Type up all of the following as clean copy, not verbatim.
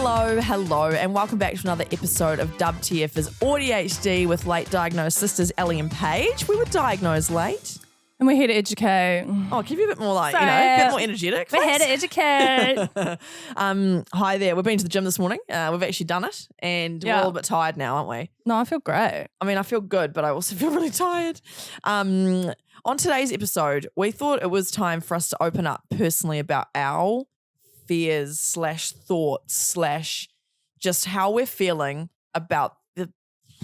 Hello, and welcome back to another episode of WTF's AuDHD with late diagnosed sisters Ellie and Paige. We were diagnosed late. And we're here to educate. Oh, keep you a bit more a bit more energetic. We're here to educate. Hi there. We've been to the gym this morning. We've actually done it, and we're a little bit tired now, aren't we? No, I feel great. I mean, I feel good, but I also feel really tired. On today's episode, we thought it was time for us to open up personally about our fears / thoughts / just how we're feeling about the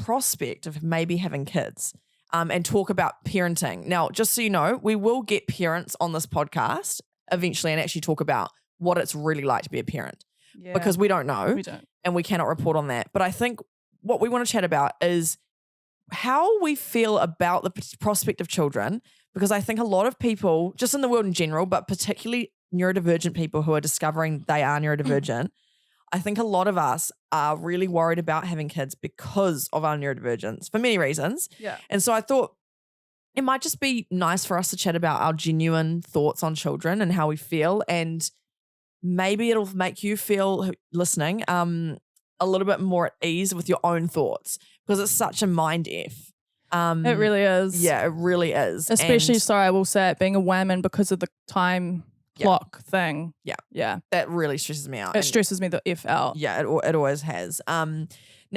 prospect of maybe having kids. And talk about parenting. Now, just so you know, we will get parents on this podcast eventually and actually talk about what it's really like to be a parent because we don't know. We don't. And we cannot report on that. But I think what we want to chat about is how we feel about the prospect of children, because I think a lot of people, just in the world in general, but particularly neurodivergent people who are discovering they are neurodivergent, I think a lot of us are really worried about having kids because of our neurodivergence for many reasons. Yeah. And so I thought it might just be nice for us to chat about our genuine thoughts on children and how we feel. And maybe it'll make you feel, listening, a little bit more at ease with your own thoughts because it's such a mind F. It really is. Yeah, it really is. Especially, sorry, I will say it, being a woman because of the time clock thing. Yeah. Yeah. That really stresses me out. It stresses me the F out. Yeah, it always has. Now,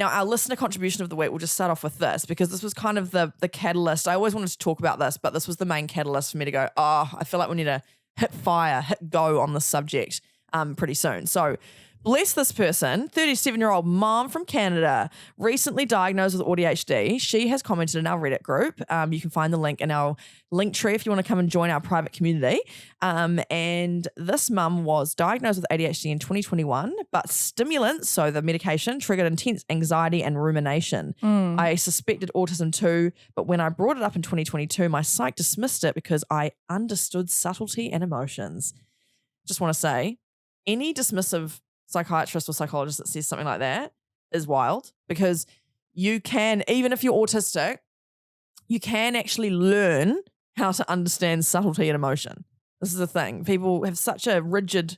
our listener contribution of the week, we'll just start off with this because this was kind of the catalyst. I always wanted to talk about this, but this was the main catalyst for me to go, I feel like we need to hit go on this subject pretty soon. So bless this person, 37-year-old mom from Canada, recently diagnosed with AuDHD. She has commented in our Reddit group. You can find the link in our link tree if you want to come and join our private community. And this mum was diagnosed with ADHD in 2021, but stimulants, so the medication, triggered intense anxiety and rumination. I suspected autism too, but when I brought it up in 2022, my psych dismissed it because I understood subtlety and emotions. Just want to say, any dismissive psychiatrist or psychologist that says something like that is wild because you can, even if you're autistic, you can actually learn how to understand subtlety and emotion. This is the thing. People have such a rigid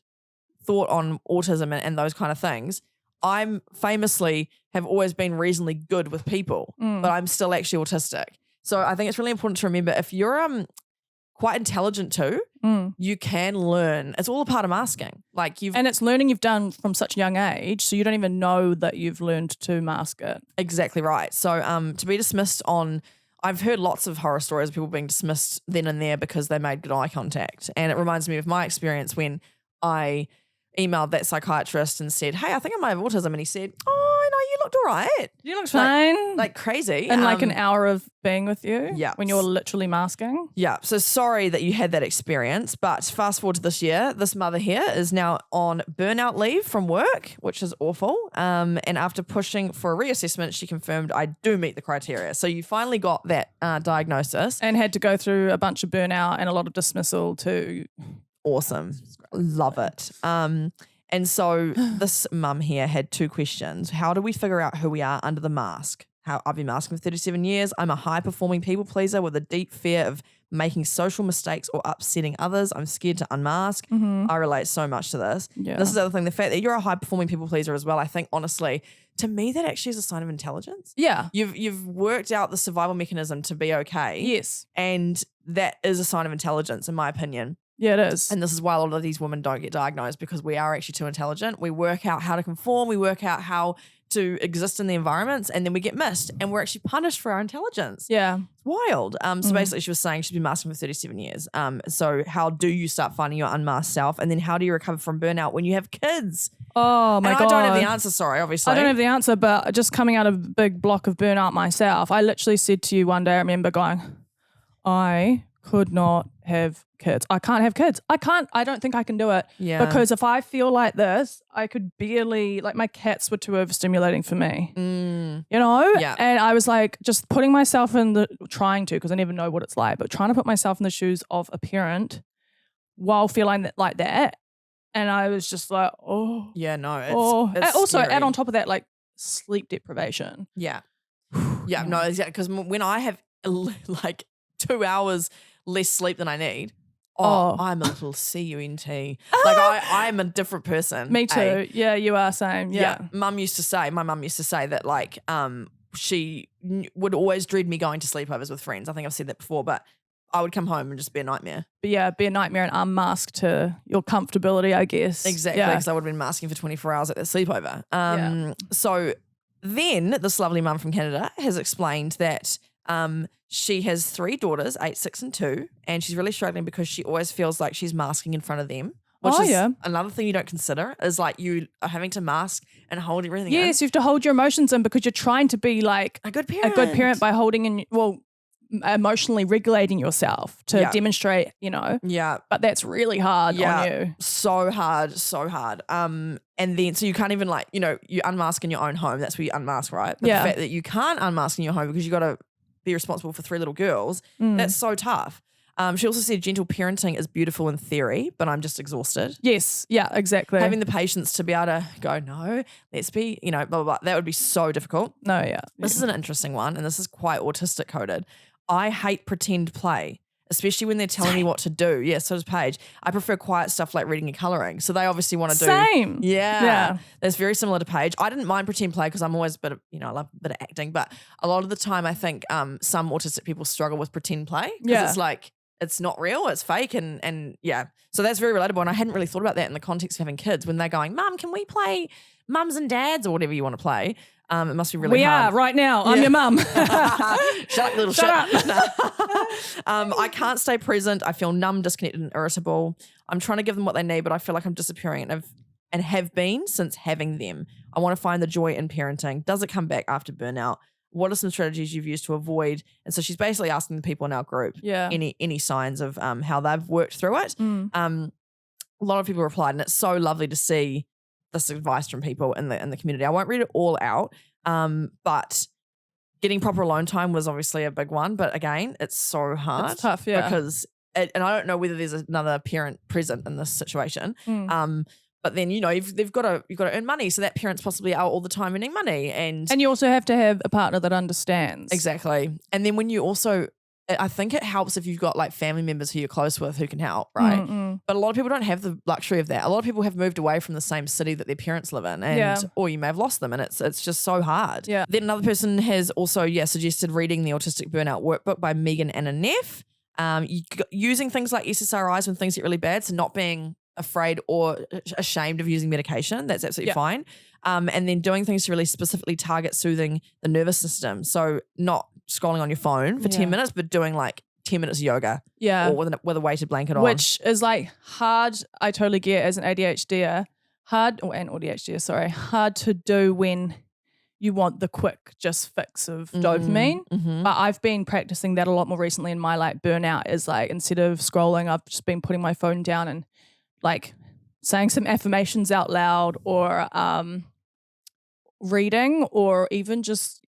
thought on autism and those kind of things. I'm famously have always been reasonably good with people, but I'm still actually autistic. So I think it's really important to remember if you're quite intelligent too, you can learn. It's all a part of masking. And it's learning you've done from such a young age, so you don't even know that you've learned to mask it. Exactly right. So to be dismissed I've heard lots of horror stories of people being dismissed then and there because they made good eye contact. And it reminds me of my experience when I emailed that psychiatrist and said, hey, I think I might have autism. And he said, oh, no, you looked all right. You looked fine. Like crazy. In like an hour of being with you. Yeah. When you're literally masking. Yeah. So sorry that you had that experience. But fast forward to this year, this mother here is now on burnout leave from work, which is awful. And after pushing for a reassessment, she confirmed I do meet the criteria. So you finally got that diagnosis. And had to go through a bunch of burnout and a lot of dismissal too. Awesome. Love it. And so this mum here had two questions. How do we figure out who we are under the mask? I've been masking for 37 years. I'm a high-performing people pleaser with a deep fear of making social mistakes or upsetting others. I'm scared to unmask. I relate so much to this. Yeah. This is the other thing. The fact that you're a high-performing people pleaser as well, I think, honestly, to me, that actually is a sign of intelligence. Yeah. You've worked out the survival mechanism to be okay. Yes. And that is a sign of intelligence, in my opinion. Yeah, it is. And this is why a lot of these women don't get diagnosed because we are actually too intelligent. We work out how to conform. We work out how to exist in the environments and then we get missed and we're actually punished for our intelligence. Yeah. It's wild. So basically she was saying she's been masking for 37 years. So how do you start finding your unmasked self? And then how do you recover from burnout when you have kids? Oh my God. I don't have the answer, sorry, obviously. I don't have the answer, but just coming out of a big block of burnout myself, I literally said to you one day, I remember going, I could not have kids. I can't have kids. I don't think I can do it. Yeah. Because if I feel like this, I could barely, like my cats were too overstimulating for me. You know? Yeah. And I was like just putting myself trying to, because I never know what it's like, but trying to put myself in the shoes of a parent while feeling like that. And I was just like, oh. Yeah, no, it's also, scary. add on top of that, like sleep deprivation. Yeah. Yeah, no, exactly. Because when I have like 2 hours less sleep than I need, I'm a little CUNT. Like I'm a different person. Me too. Yeah, you are same. Yeah. My mum used to say that like she would always dread me going to sleepovers with friends. I think I've said that before, but I would come home and just be a nightmare. But yeah, be a nightmare and unmasked to your comfortability, I guess. Exactly, because I would have been masking for 24 hours at that sleepover. So then this lovely mum from Canada has explained that she has 3 daughters, 8, 6 and 2, and she's really struggling because she always feels like she's masking in front of them. Which is another thing you don't consider is like you are having to mask and hold everything in. Yes, you have to hold your emotions in because you're trying to be like a good parent by holding in, emotionally regulating yourself to demonstrate, Yeah. But that's really hard on you. So hard. And then, so you can't even like, you unmask in your own home. That's where you unmask, right? But the fact that you can't unmask in your home because you got to be responsible for 3 little girls, that's so tough. She also said gentle parenting is beautiful in theory, but I'm just exhausted. Yes. Yeah, exactly. Having the patience to be able to go, no, let's be, blah, blah, blah. That would be so difficult. No, yeah. This is an interesting one, and this is quite autistic coded. I hate pretend play, especially when they're telling me what to do. Yeah, so does Paige. I prefer quiet stuff like reading and colouring. So they obviously want to do. Same. Yeah. That's very similar to Paige. I didn't mind pretend play because I'm always a bit of, I love a bit of acting. But a lot of the time I think some autistic people struggle with pretend play because it's like, it's not real, it's fake. And yeah. So that's very relatable. And I hadn't really thought about that in the context of having kids when they're going, Mum, can we play mums and dads or whatever you want to play? It must be really hard. We are right now. I'm your mum. Shut up, little shit. I can't stay present. I feel numb, disconnected, and irritable. I'm trying to give them what they need, but I feel like I'm disappearing and have been since having them. I want to find the joy in parenting. Does it come back after burnout? What are some strategies you've used to avoid? And so she's basically asking the people in our group any signs of how they've worked through it. A lot of people replied, and it's so lovely to see this advice from people in the community. I won't read it all out, but getting proper alone time was obviously a big one. But again, it's so hard. It's tough, yeah. Because and I don't know whether there's another parent present in this situation. But then they've got to earn money, so that parent's possibly out all the time earning money, and you also have to have a partner that understands exactly. And then when you also, I think it helps if you've got like family members who you're close with who can help, right? But a lot of people don't have the luxury of that. A lot of people have moved away from the same city that their parents live in, and or you may have lost them, and it's just so hard. Yeah. Then another person has also suggested reading the Autistic Burnout Workbook by Megan and Neff. Using things like SSRIs when things get really bad, so not being afraid or ashamed of using medication. That's absolutely fine. And then doing things to really specifically target soothing the nervous system. So not scrolling on your phone for 10 minutes, but doing like 10 minutes of yoga. Yeah. Or with a weighted blanket on. Which is like hard, I totally get as an ADHD, hard to do when you want the quick just fix of dopamine. But I've been practicing that a lot more recently in my like burnout is like instead of scrolling, I've just been putting my phone down and like saying some affirmations out loud or reading or even just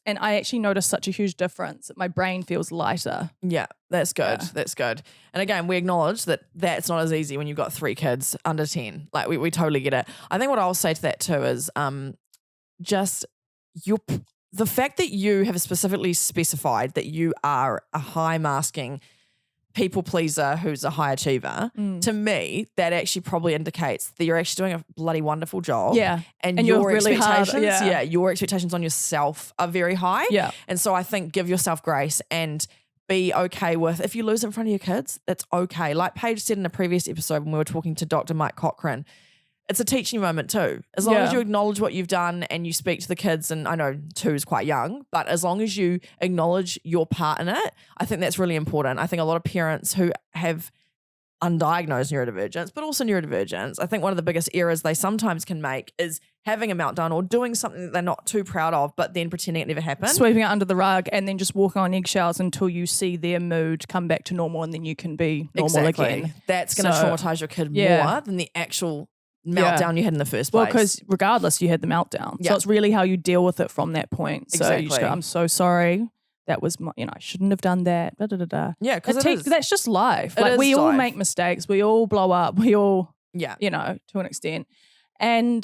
and I actually noticed such a huge difference. My brain feels lighter. Yeah, that's good. Yeah. That's good. And again, we acknowledge that that's not as easy when you've got 3 kids under 10. Like we totally get it. I think what I'll say to that too is just the fact that you have specifically specified that you are a high masking people pleaser who's a high achiever, to me, that actually probably indicates that you're actually doing a bloody wonderful job. Yeah. And your really expectations, hard, your expectations on yourself are very high. Yeah. And so I think give yourself grace and be okay with, if you lose in front of your kids, that's okay. Like Paige said in a previous episode when we were talking to Dr. Mike Cochran, it's a teaching moment too. As long as you acknowledge what you've done and you speak to the kids, and I know 2 is quite young, but as long as you acknowledge your part in it, I think that's really important. I think a lot of parents who have undiagnosed neurodivergence, but also neurodivergence, I think one of the biggest errors they sometimes can make is having a meltdown or doing something that they're not too proud of, but then pretending it never happened. Sweeping it under the rug and then just walking on eggshells until you see their mood come back to normal and then you can be normal again. That's going to traumatize your kid more than the actual meltdown you had in the first place. Well, because regardless, you had the meltdown. So it's really how you deal with it from that point. So you just go, I'm so sorry. That was my, I shouldn't have done that. Da, da, da, da. Yeah, because that's just life. Like we all make mistakes. We all blow up. We all, to an extent. And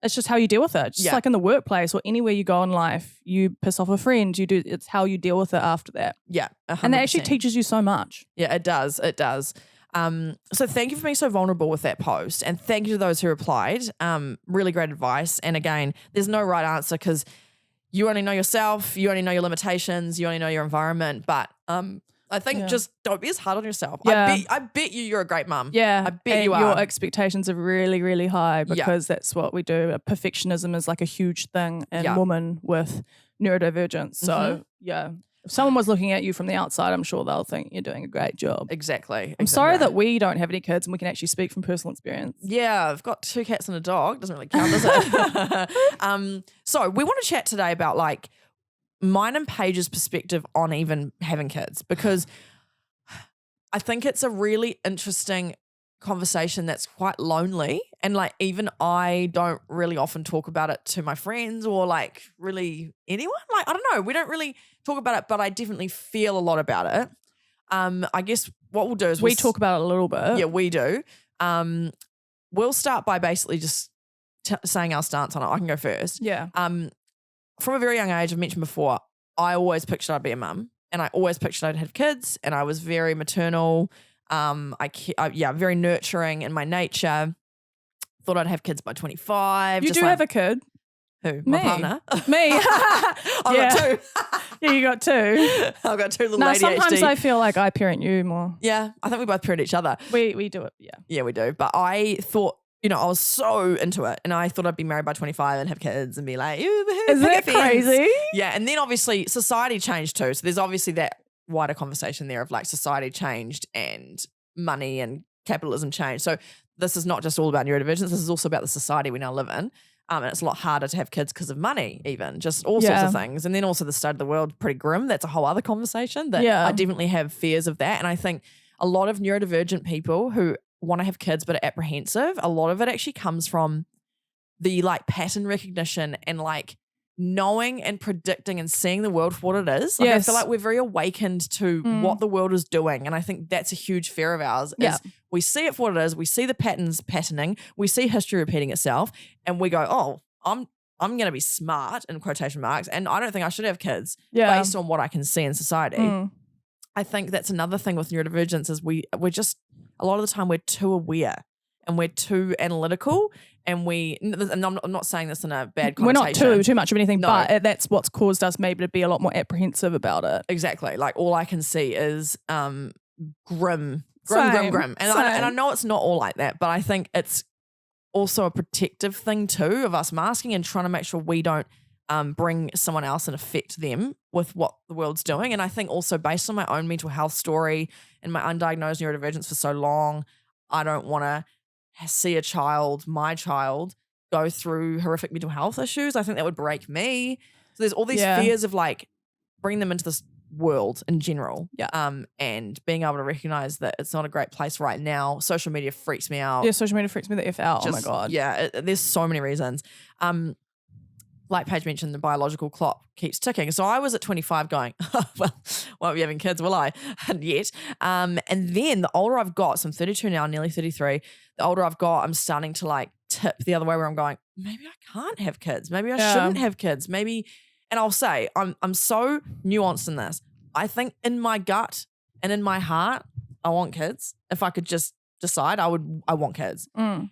It's just how you deal with it. Just like in the workplace or anywhere you go in life, you piss off a friend, it's how you deal with it after that. Yeah. 100%. And that actually teaches you so much. Yeah, it does. It does. So thank you for being so vulnerable with that post, and thank you to those who replied. Really great advice. And again, there's no right answer because you only know yourself, you only know your limitations, you only know your environment. But I think just don't be as hard on yourself. Yeah. I bet you're a great mum. Yeah. I bet and you are. Your expectations are really, really high because that's what we do. Perfectionism is like a huge thing in women with neurodivergence. So if someone was looking at you from the outside, I'm sure they'll think you're doing a great job. Exactly. I'm sorry that we don't have any kids and we can actually speak from personal experience. Yeah, I've got 2 cats and a dog. Doesn't really count, does it? So we want to chat today about like mine and Paige's perspective on even having kids, because I think it's a really interesting conversation that's quite lonely, and like even I don't really often talk about it to my friends or like really anyone. Like I don't know, we don't really talk about it, but I definitely feel a lot about it. I guess what we'll do is we talk about it a little bit. Yeah, we do. We'll start by basically just saying our stance on it. I can go first. Yeah. From a very young age, I've mentioned before, I always pictured I'd be a mum, and I always pictured I'd have kids, and I was very maternal. Very nurturing in my nature. Thought I'd have kids by 25. You do have a kid. Who? My partner? Me. I've got 2. Yeah, you got 2. I've got 2 little ADHD. Sometimes I feel like I parent you more. Yeah, I think we both parent each other. We do it, yeah. Yeah, we do. But I thought, I was so into it, and I thought I'd be married by 25 and have kids and be like, is that crazy? Yeah, and then obviously society changed too. So there's obviously that wider conversation there of like society changed and money and capitalism changed. So this is not just all about neurodivergence. This is also about the society we now live in. And it's a lot harder to have kids because of money, even just all sorts of things. And then also the state of the world, pretty grim. That's a whole other conversation that I definitely have fears of that. And I think a lot of neurodivergent people who want to have kids but are apprehensive, a lot of it actually comes from the like pattern recognition and like knowing and predicting and seeing the world for what it is. Like I feel like we're very awakened to what the world is doing. And I think that's a huge fear of ours is we see it for what it is. We see the patterning. We see history repeating itself and we go, oh, I'm going to be smart in quotation marks. And I don't think I should have kids based on what I can see in society. I think that's another thing with neurodivergence is we're just, a lot of the time we're too aware and we're too analytical. And I'm not saying this in a bad connotation. We're not too much of anything, but that's what's caused us maybe to be a lot more apprehensive about it. Exactly. Like all I can see is grim. And I know it's not all like that, but I think it's also a protective thing too of us masking and trying to make sure we don't bring someone else and affect them with what the world's doing. And I think also based on my own mental health story and my undiagnosed neurodivergence for so long, I don't want to see my child go through horrific mental health issues. I think that would break me. So there's all these fears of like bringing them into this world in general. And being able to recognize that it's not a great place right now. Social media freaks me out. Yeah, social media freaks me the F out. Oh my God. Yeah, there's so many reasons. Like Paige mentioned, the biological clock keeps ticking. So I was at 25 going, well, won't be having kids, will I? And yet. And then the older I've got, so I'm 32 now, nearly 33, the older I've got, I'm starting to like tip the other way where I'm going, maybe I can't have kids. Maybe I shouldn't have kids. Maybe, and I'll say, I'm so nuanced in this. I think in my gut and in my heart, I want kids. If I could just decide, I want kids.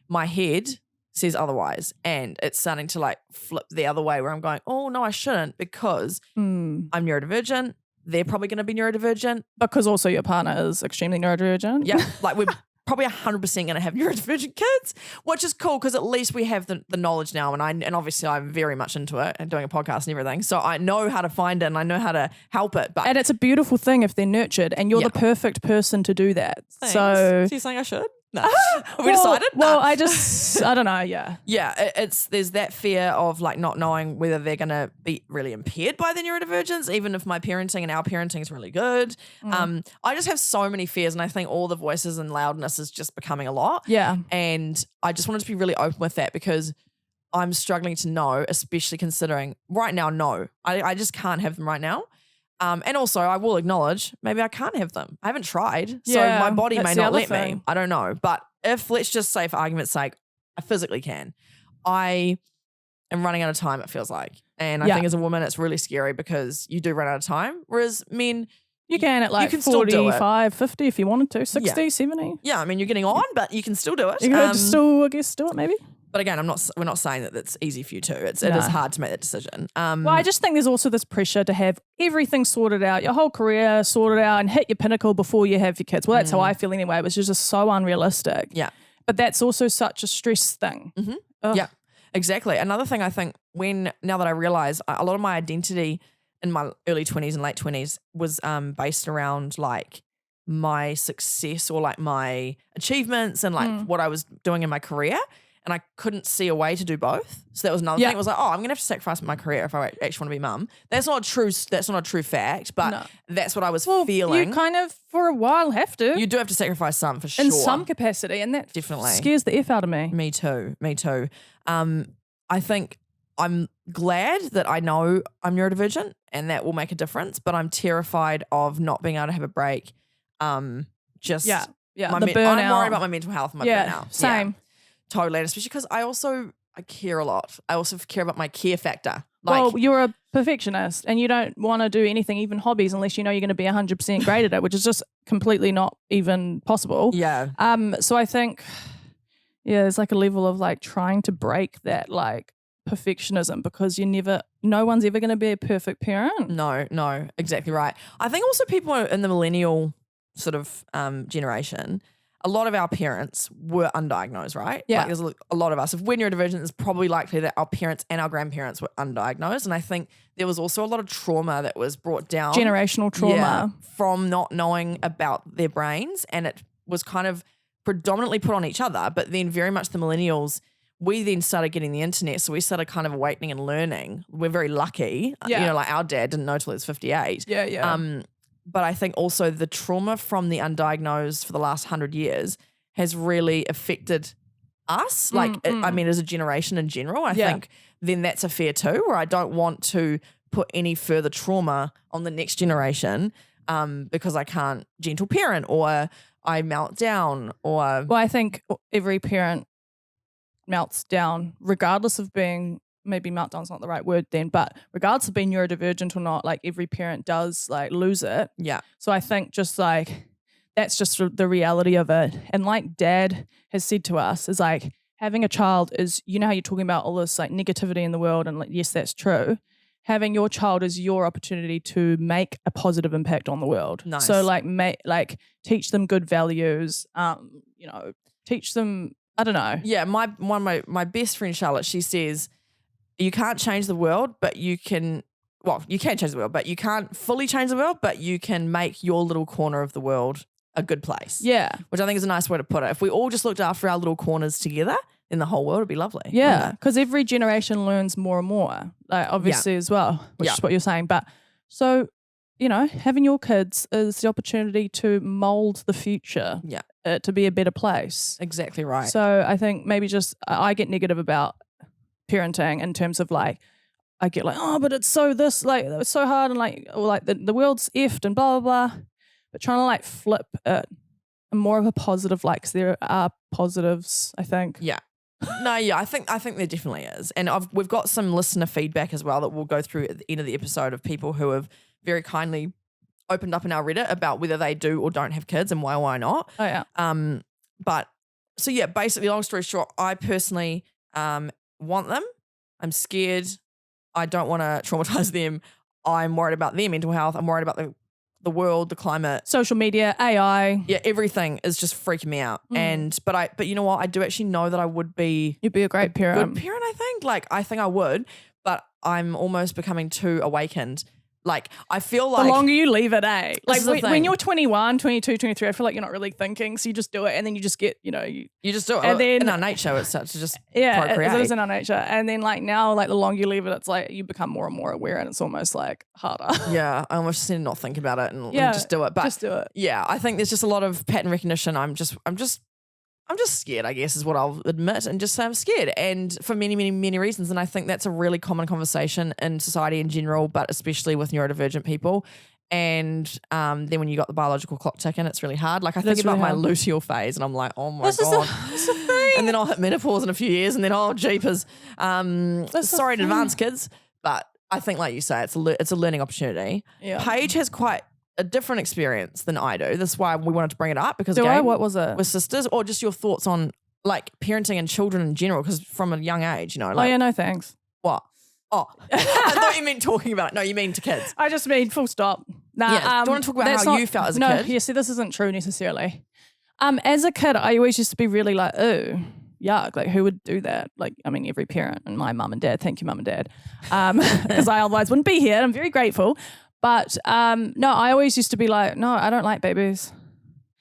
My head says otherwise, and it's starting to like flip the other way where I'm going, oh no, I shouldn't, because I'm neurodivergent. They're probably going to be neurodivergent. Because also your partner is extremely neurodivergent. Yeah, like we're probably 100% going to have neurodivergent kids, which is cool because at least we have the knowledge now, and obviously I'm very much into it and doing a podcast and everything, so I know how to find it and I know how to help it. But and it's a beautiful thing if they're nurtured, and you're the perfect person to do that. Thanks. So you saying I should? No. Have we decided? Well, I don't know, yeah. Yeah, there's that fear of like not knowing whether they're going to be really impaired by the neurodivergence, even if my parenting and our parenting is really good. I just have so many fears, and I think all the voices and loudness is just becoming a lot. Yeah. And I just wanted to be really open with that because I'm struggling to know, especially considering right now, no. I just can't have them right now. And also, I will acknowledge, maybe I can't have them. I haven't tried. So my body may not let me. I don't know. But if, let's just say for argument's sake, I physically can, I and running out of time, it feels like. And I Yeah. think as a woman, it's really scary because you do run out of time. Whereas men, You can at like can still do it. 45, 50 if you wanted to, 60, 70. yeah, I mean, you're getting on, but you can still do it. You could still, I guess, do it maybe. But again, we're not saying that it's easy for you too. It No. is hard to make that decision. Well, I just think there's also this pressure to have everything sorted out, your whole career sorted out and hit your pinnacle before you have your kids. Well, that's how I feel anyway, which is just so unrealistic. Yeah. But that's also such a stress thing. Mm-hmm. Yeah, exactly. Another thing I think now that I realize a lot of my identity in my early 20s and late 20s was based around like my success or like my achievements and like what I was doing in my career. And I couldn't see a way to do both. So that was another thing. It was like, I'm going to have to sacrifice my career if I actually want to be mum. That's not a true fact, but that's what I was feeling. You kind of, for a while, have to. You do have to sacrifice some for sure. In some capacity. And that definitely scares the F out of me. Me too. I think I'm glad that I know I'm neurodivergent and that will make a difference, but I'm terrified of not being able to have a break. The burnout. I'm worried about my mental health and my burnout. Same. Yeah, totally. And especially because I care a lot. I also care about my care factor. Well, you're a perfectionist and you don't want to do anything, even hobbies, unless you know you're going to be 100% great at it, which is just completely not even possible. Yeah. So I think, there's like a level of like trying to break that like perfectionism because no one's ever going to be a perfect parent. No, exactly right. I think also people in the millennial sort of generation, a lot of our parents were undiagnosed, right? Yeah. Like there's a lot of us. If we're neurodivergent, it's probably likely that our parents and our grandparents were undiagnosed. And I think there was also a lot of trauma that was brought down. Generational trauma. From not knowing about their brains. And it was kind of predominantly put on each other. But then very much the millennials, we then started getting the internet. So we started kind of awakening and learning. We're very lucky. Yeah. Like our dad didn't know till he was 58. Yeah. But I think also the trauma from the undiagnosed for the last 100 years has really affected us. I mean, as a generation in general, I think then that's a fear too, where I don't want to put any further trauma on the next generation because I can't gentle parent or I melt down or. Well, I think every parent melts down regardless of being maybe meltdown's not the right word then, but regardless of being neurodivergent or not, like every parent does like lose it. Yeah. So I think just like that's just the reality of it. And like Dad has said to us is like having a child is, you know how you're talking about all this like negativity in the world and like, yes, that's true. Having your child is your opportunity to make a positive impact on the world. Nice. So like teach them good values, teach them, I don't know. Yeah. My best friend Charlotte, she says, you can't change the world, but you can change the world, but you can't fully change the world, but you can make your little corner of the world a good place. Yeah. Which I think is a nice way to put it. If we all just looked after our little corners together, then the whole world would be lovely. Yeah. Because every generation learns more and more, like obviously as well, which is what you're saying. But so, having your kids is the opportunity to mold the future to be a better place. Exactly right. So I think maybe just I get negative about parenting in terms of like I get like, oh, but it's so hard and like or like the world's effed and blah blah blah, but trying to like flip it more of a positive, like 'cause there are positives, I think. I think there definitely is, and we've got some listener feedback as well that we'll go through at the end of the episode of people who have very kindly opened up in our Reddit about whether they do or don't have kids and why not. Oh yeah. But so yeah, basically, long story short, I personally want them. I'm scared. I don't want to traumatize them. I'm worried about their mental health. I'm worried about the world, the climate, social media, AI. Yeah, everything is just freaking me out. But you know what? I do actually know that I would be. You'd be a great parent. Good parent, I think. I think I would, but I'm almost becoming too awakened. I feel like the longer you leave it, like when you're 21, 22, 23, I feel like you're not really thinking, so you just do it, and then you just get, you just do it. And then in our nature, it's such to just procreate. It is in our nature, and then now, the longer you leave it, it's like you become more and more aware, and it's almost like harder. Yeah, I almost just need to not think about it and just do it. But just do it. Yeah, I think there's just a lot of pattern recognition. I'm just scared, I guess, is what I'll admit, and just say I'm scared, and for many, many, many reasons. And I think that's a really common conversation in society in general, but especially with neurodivergent people. And then when you got the biological clock ticking, it's really hard. Like I think is about really my hard. luteal phase and I'm like, oh my This is God. this is the thing. And then I'll hit menopause in a few years and then, oh, jeepers. Sorry in advance, kids. But I think like you say, it's a learning opportunity. Yeah. Paige has quite a different experience than I do. That's why we wanted to bring it up because What was it? with sisters, or just your thoughts on like parenting and children in general, because from a young age, Oh like yeah, no thanks. what? Oh, I thought you meant talking about it. No, you mean to kids. I just mean full stop. Nah, Yeah. Do you want to talk about that's how you felt as a no, kid? yeah, see, this isn't true necessarily. As a kid, I always used to be really like, ooh, yuck, like who would do that? Like, I mean, every parent and my mum and dad. Thank you, mum and dad, because I otherwise wouldn't be here. I'm very grateful. But no, I always used to be like, no, I don't like babies.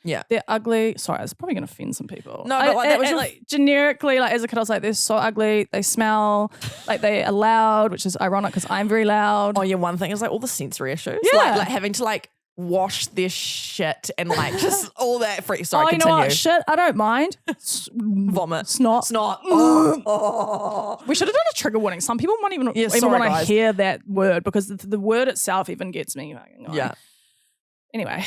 Yeah. They're ugly. Sorry, it's probably going to offend some people. No, but like that was like generically, like as a kid, I was like, they're so ugly. They smell like they are loud, which is ironic because I'm very loud. Oh yeah, one thing is like all the sensory issues. Yeah. Like having to like wash their shit and like just all that free. Sorry, you know continue. what? Shit, I don't mind. Vomit. Snot. Snot. Oh. We should have done a trigger warning. Some people might even sorry, want to guys. hear that word because the word itself even gets me. Yeah. Anyway,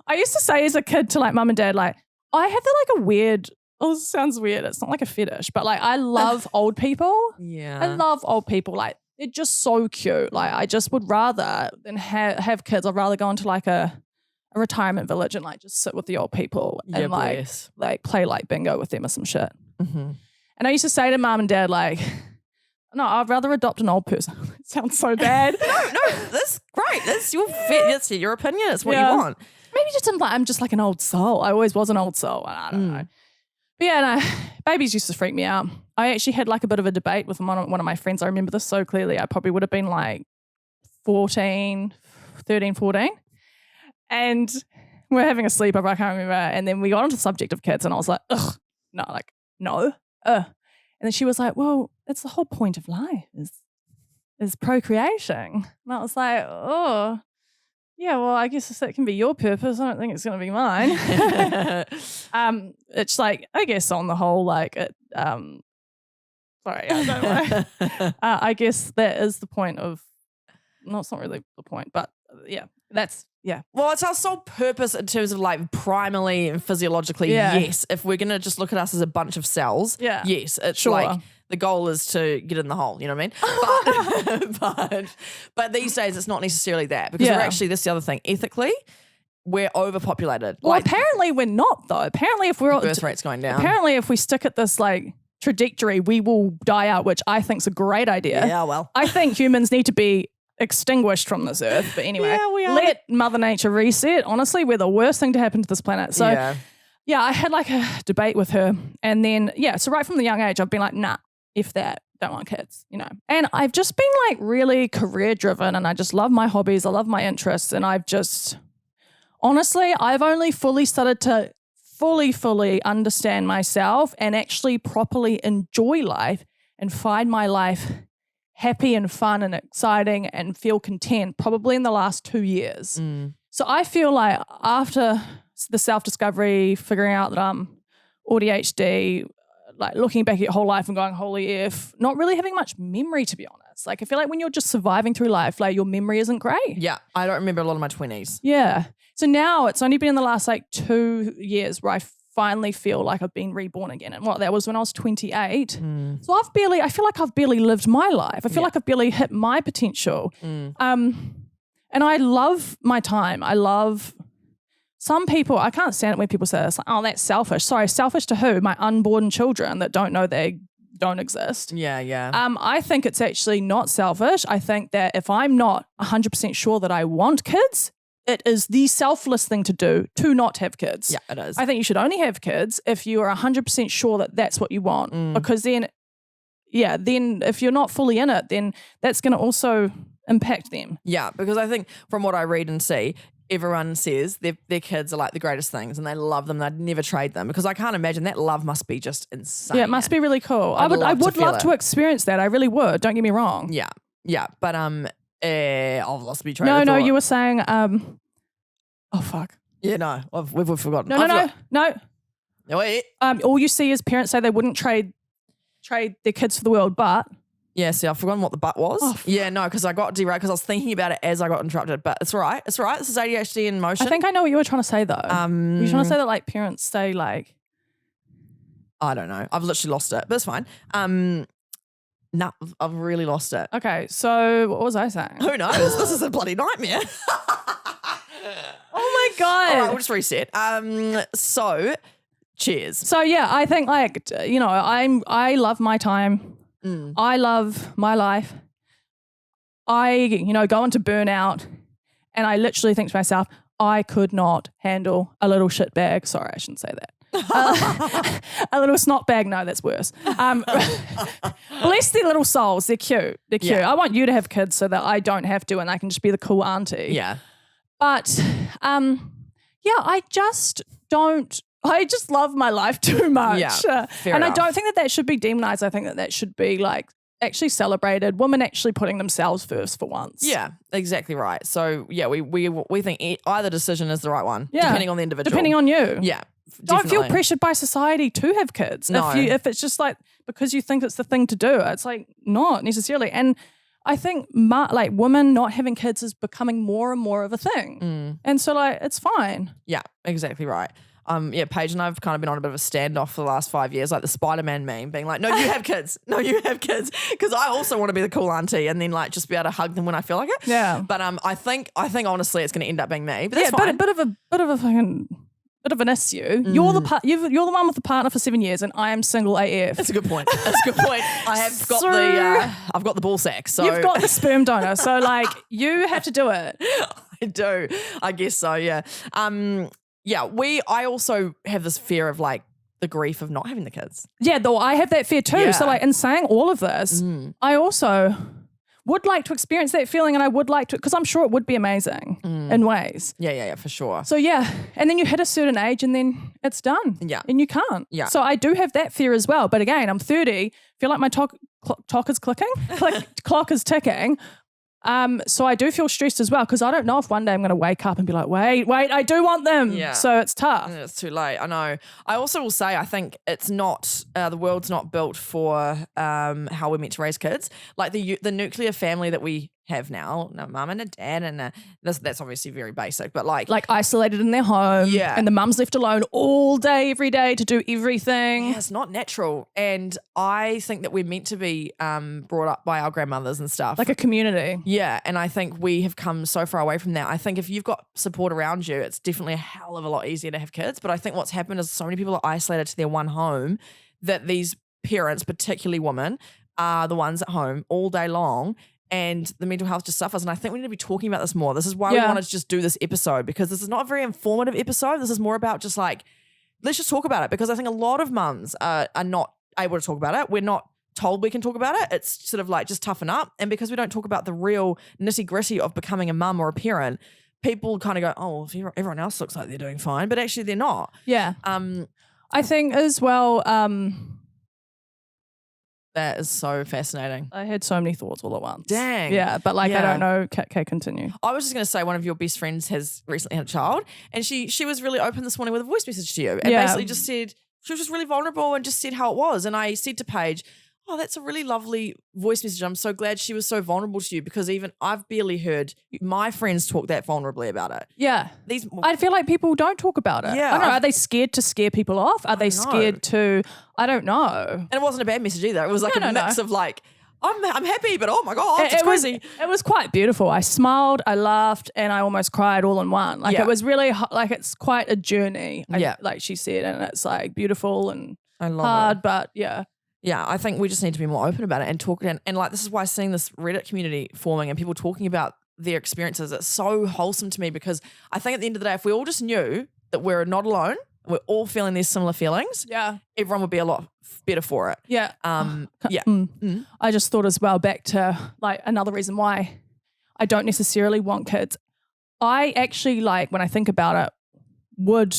I used to say as a kid to like mum and dad, like, I have like a weird, this sounds weird. It's not like a fetish, but like I love old people. Yeah. I love old people. Like they're just so cute. Like I just would rather than have kids. I'd rather go into like a retirement village and like just sit with the old people and like play like bingo with them or some shit. Mm-hmm. And I used to say to mum and dad, like, no, I'd rather adopt an old person. It sounds so bad. No, that's great. That's your that's your opinion. It's what you want. Maybe just I'm just like an old soul. I always was an old soul. I don't know. But yeah, no, babies used to freak me out. I actually had like a bit of a debate with one of my friends. I remember this so clearly. I probably would have been like 13, 14. And we're having a sleepover. I can't remember. And then we got onto the subject of kids and I was like, ugh, no. And then she was like, well, that's the whole point of life is procreating. And I was like, oh, yeah, well, I guess that can be your purpose. I don't think it's going to be mine. It's like, I guess on the whole, like, sorry, I don't know. I guess that is the point of, no, it's not really the point, but yeah, yeah. Well, it's our sole purpose in terms of like primarily and physiologically, yes. If we're going to just look at us as a bunch of cells, yes, it's like the goal is to get in the hole, you know what I mean? But these days it's not necessarily that because we're actually, this is the other thing, ethically, we're overpopulated. Well, apparently we're not though. Apparently if we're birth rate's going down. Apparently if we stick at this like trajectory, we will die out, which I think is a great idea. Yeah, well. I think humans need to be extinguished from this earth. But anyway, let Mother Nature reset. Honestly, we're the worst thing to happen to this planet. So yeah, I had like a debate with her. And then, so right from the young age, I've been like, nah, if that, don't want kids, you know. And I've just been like really career driven and I just love my hobbies. I love my interests. And I've just, honestly, I've only fully started to fully understand myself and actually properly enjoy life and find my life happy and fun and exciting and feel content probably in the last 2 years. So I feel like after the self-discovery, figuring out that I'm AuDHD, like looking back at your whole life and going, holy F, not really having much memory, to be honest. Like I feel like when you're just surviving through life, like your memory isn't great. Yeah, I don't remember a lot of my 20s. Yeah. So now it's only been in the last like 2 years where I finally feel like I've been reborn again. And that was when I was 28. So I feel like I've barely lived my life. I feel like I've barely hit my potential. And I love my time. I love some people, I can't stand it when people say this, like, oh, that's selfish. Sorry, selfish to who? My unborn children that don't know they don't exist. Yeah. I think it's actually not selfish. I think that if I'm not 100% sure that I want kids, it is the selfless thing to do to not have kids. Yeah, it is. I think you should only have kids if you are 100% sure that that's what you want. Because then if you're not fully in it, then that's going to also impact them. Yeah, because I think from what I read and see, everyone says their kids are like the greatest things and they love them. They'd never trade them because I can't imagine that love must be just insane. Yeah, it must be really cool. I would love to experience that. I really would. Don't get me wrong. Yeah. But I've lost me train of No, thought. you were saying, oh fuck. Yeah, no, we've forgotten. No. Wait. All you see is parents say they wouldn't trade their kids for the world, but Yeah, see, I've forgotten what the but was. Yeah, no, because I got derailed because I was thinking about it as I got interrupted. But it's all right. It's all right. This is ADHD in motion. I think I know what you were trying to say though. Were you trying to say that like parents stay like? I don't know. I've literally lost it, but it's fine. No, I've really lost it. Okay, so what was I saying? Who knows? This is a bloody nightmare. Oh my God. All right, we'll just reset. So, cheers. So yeah, I think like, you know, I love my time. I love my life. I, you know, go into burnout and I literally think to myself, I could not handle a little shit bag. Sorry, I shouldn't say that. A little snot bag. No, that's worse. Bless their little souls. They're cute. They're cute. Yeah. I want you to have kids so that I don't have to and I can just be the cool auntie. Yeah. But, I just love my life too much. Yeah, fair and enough. I don't think that should be demonized. I think that should be like actually celebrated. Women actually putting themselves first for once. Yeah, exactly right. So, yeah, we think either decision is the right one, Yeah. depending on the individual. Depending on you. Yeah, Don't feel definitely. pressured by society to have kids. No. If it's just like because you think it's the thing to do, it's like not necessarily. And I think like women not having kids is becoming more and more of a thing. And so like it's fine. Yeah, exactly right. Paige and I have kind of been on a bit of a standoff for the last 5 years, like the Spider-Man meme, being like, no, you have kids. No, you have kids. Because I also want to be the cool auntie and then like just be able to hug them when I feel like it. Yeah. But I think honestly it's going to end up being me. But that's fine. Bit of an issue. You're the one with the partner for 7 years and I am single AF. That's a good point. That's a good point. I have got I've got the ball sack. So You've got the sperm donor. So like you have to do it. I do. I guess so, yeah. I also have this fear of like the grief of not having the kids. Yeah, though I have that fear too. Yeah. So like in saying all of this, I also would like to experience that feeling and I would like to, because I'm sure it would be amazing in ways. Yeah, for sure. So yeah, and then you hit a certain age and then it's done. Yeah. And you can't. Yeah. So I do have that fear as well. But again, I'm 30, feel like my clock is clicking, clock is ticking. So I do feel stressed as well because I don't know if one day I'm going to wake up and be like, wait, I do want them. Yeah. So it's tough. It's too late. I know. I also will say I think it's not the world's not built for how we're meant to raise kids. Like the nuclear family that we have now, mum and a dad, and that's obviously very basic, but like isolated in their home. Yeah. And the mum's left alone all day, every day to do everything. yeah, it's not natural. And I think that we're meant to be brought up by our grandmothers and stuff. Like a community. Yeah, and I think we have come so far away from that. I think if you've got support around you, it's definitely a hell of a lot easier to have kids. But I think what's happened is so many people are isolated to their one home that these parents, particularly women, are the ones at home all day long and the mental health just suffers. And I think we need to be talking about this more. This is why we wanted to just do this episode, because this is not a very informative episode. This is more about just like, let's just talk about it, because I think a lot of mums are not able to talk about it. We're not told we can talk about it. It's sort of like just toughen up. And because we don't talk about the real nitty gritty of becoming a mum or a parent, people kind of go, oh, if everyone else looks like they're doing fine, but actually they're not. Yeah. I think as well, that is so fascinating. I had so many thoughts all at once. Dang. Yeah, but like, Yeah. I don't know. Okay, continue. I was just going to say one of your best friends has recently had a child, and she was really open this morning with a voice message to you and basically just said, she was just really vulnerable and just said how it was. And I said to Paige, oh, that's a really lovely voice message. I'm so glad she was so vulnerable to you, because even I've barely heard my friends talk that vulnerably about it. Yeah. I feel like people don't talk about it. Yeah, I don't know. Are they scared to scare people off? Are they know. scared to, I don't know. And it wasn't a bad message either. It was like No, a mix of like, I'm happy, but oh my God, it's crazy. It was quite beautiful. I smiled, I laughed, and I almost cried all in one. Like it was really, like it's quite a journey, like she said, and it's like beautiful and I love hard, it. but yeah. Yeah, I think we just need to be more open about it and talk. And like, this is why seeing this Reddit community forming and people talking about their experiences, it's so wholesome to me, because I think at the end of the day, if we all just knew that we're not alone, we're all feeling these similar feelings, everyone would be a lot better for it. Yeah. Yeah. I just thought as well, back to like another reason why I don't necessarily want kids. I actually, like, when I think about it, would,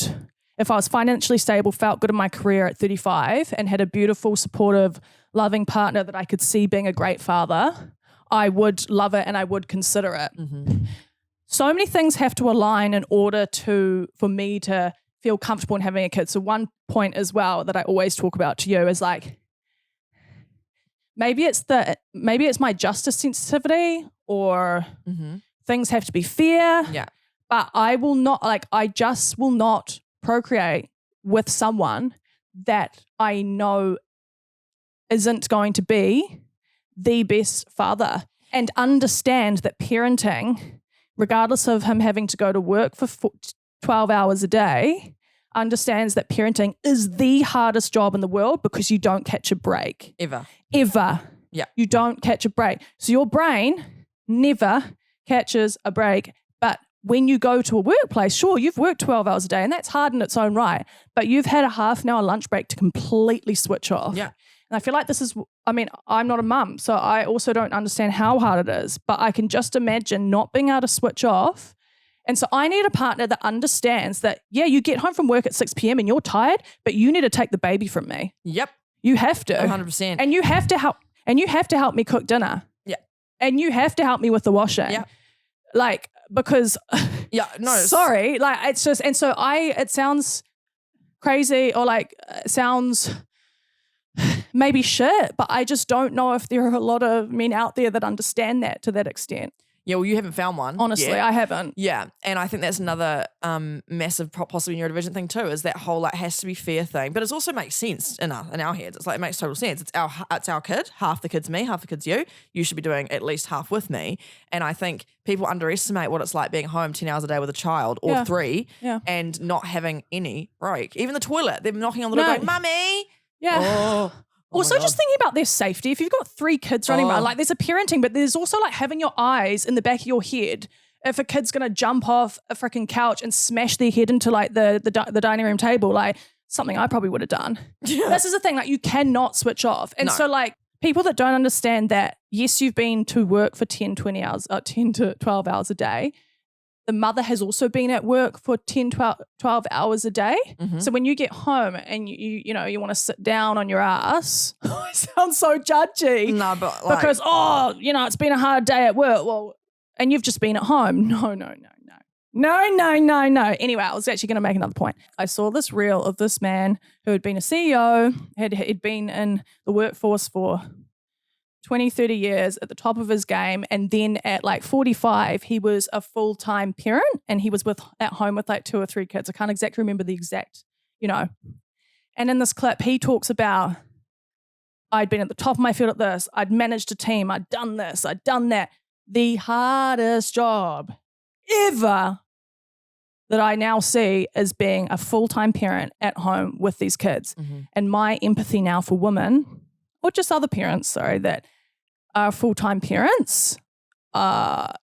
if I was financially stable, felt good in my career at 35 and had a beautiful, supportive, loving partner that I could see being a great father, I would love it and I would consider it. Mm-hmm. So many things have to align in order for me to feel comfortable in having a kid. So one point as well that I always talk about to you is like, maybe it's my justice sensitivity or things have to be fair. Yeah. But I just will not procreate with someone that I know isn't going to be the best father, and understand that parenting, regardless of him having to go to work for 12 hours a day, understands that parenting is the hardest job in the world because you don't catch a break. Ever. Yeah. You don't catch a break. So your brain never catches a break. But when you go to a workplace, sure, you've worked 12 hours a day and that's hard in its own right, but you've had a half an hour lunch break to completely switch off. Yeah. And I feel like I'm not a mum, so I also don't understand how hard it is, but I can just imagine not being able to switch off. And so I need a partner that understands that, yeah, you get home from work at 6 p.m. and you're tired, but you need to take the baby from me. Yep. You have to. 100%. And you have to help me cook dinner. Yeah. And you have to help me with the washing. Yeah. Like, because sorry, like it's just, and so it sounds crazy or like it sounds maybe shit, but I just don't know if there are a lot of men out there that understand that to that extent. Yeah, well, you haven't found one. Honestly, yet. I haven't. Yeah, and I think that's another massive possibly neurodivergent thing too, is that whole like has to be fair thing. But it also makes sense in our heads. It's like it makes total sense. It's our kid. Half the kid's me, half the kid's you. You should be doing at least half with me. And I think people underestimate what it's like being home 10 hours a day with a child or 3 and not having any break. Even the toilet, they're knocking on the door going, "Mummy." Yeah. Also, just thinking about their safety. If you've got 3 kids running around, like there's a parenting, but there's also like having your eyes in the back of your head. If a kid's gonna jump off a freaking couch and smash their head into like the dining room table, like something I probably would have done. Yeah. This is the thing, like you cannot switch off. And so like people that don't understand that, yes, you've been to work for 10 to 12 hours a day. The mother has also been at work for 10, 12 hours a day. Mm-hmm. So when you get home and you want to sit down on your ass, I sound so judgy. No, but like, because, it's been a hard day at work. Well, and you've just been at home. No. Anyway, I was actually going to make another point. I saw this reel of this man who had been a CEO, had been in the workforce for 20, 30 years at the top of his game. And then at like 45, he was a full-time parent and he was at home with like 2 or 3 kids. I can't exactly remember the exact, And in this clip, he talks about, I'd been at the top of my field at this. I'd managed a team. I'd done this. I'd done that. The hardest job ever that I now see as being a full-time parent at home with these kids. Mm-hmm. And my empathy now for women, or just other parents, that are full-time parents. I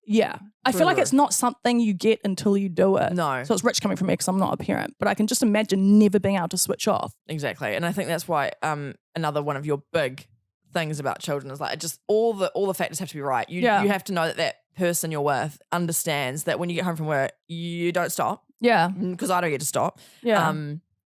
feel like it's not something you get until you do it. No. So it's rich coming from me because I'm not a parent, but I can just imagine never being able to switch off. Exactly. And I think that's why another one of your big things about children is like just all the factors have to be right. You have to know that person you're with understands that when you get home from work, you don't stop. Yeah. Because I don't get to stop. Yeah.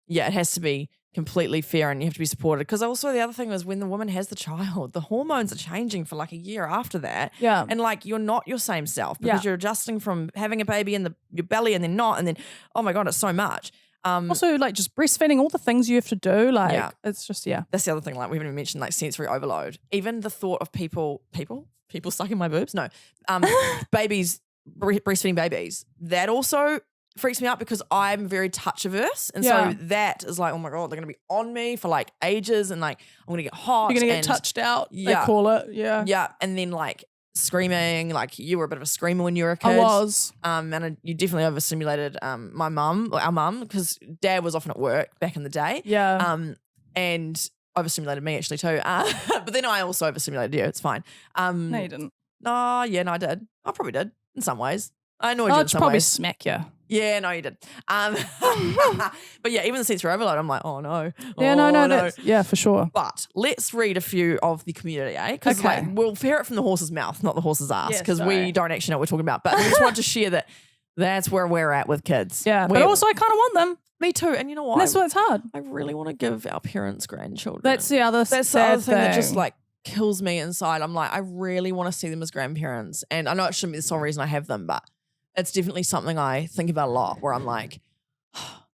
It has to be completely fair and you have to be supported. Because also the other thing was when the woman has the child, the hormones are changing for like a year after that. Yeah. And like you're not your same self because you're adjusting from having a baby in your belly and then not. And then, oh my God, it's so much. Also like just breastfeeding, all the things you have to do. Like it's just, That's the other thing. Like we haven't even mentioned like sensory overload. Even the thought of people sucking my boobs. No, babies, breastfeeding babies. That also freaks me out because I'm very touch averse. And so that is like, oh my God, they're going to be on me for like ages and like I'm going to get hot. You're going to get touched out, they call it. Yeah. Yeah. And then like screaming, like you were a bit of a screamer when you were a kid. I was. And you definitely overstimulated our mum, because dad was often at work back in the day. Yeah. And overstimulated me actually too. But then I also overstimulated you. It's fine. No, you didn't. No, I did. I probably did in some ways. I annoyed you in some probably ways. smack you. Yeah, no, you did. But yeah, even the sensory overload, I'm like, oh no. Yeah, no. For sure. But let's read a few of the community, Because we'll hear it from the horse's mouth, not the horse's ass, because we don't actually know what we're talking about. But we just want to share that's where we're at with kids. Yeah, but also I kind of want them. Me too. And you know what? That's why it's hard. I really want to give our parents grandchildren. That's the other thing that just like kills me inside. I'm like, I really want to see them as grandparents. And I know it shouldn't be the sole reason I have them, but it's definitely something I think about a lot where I'm like,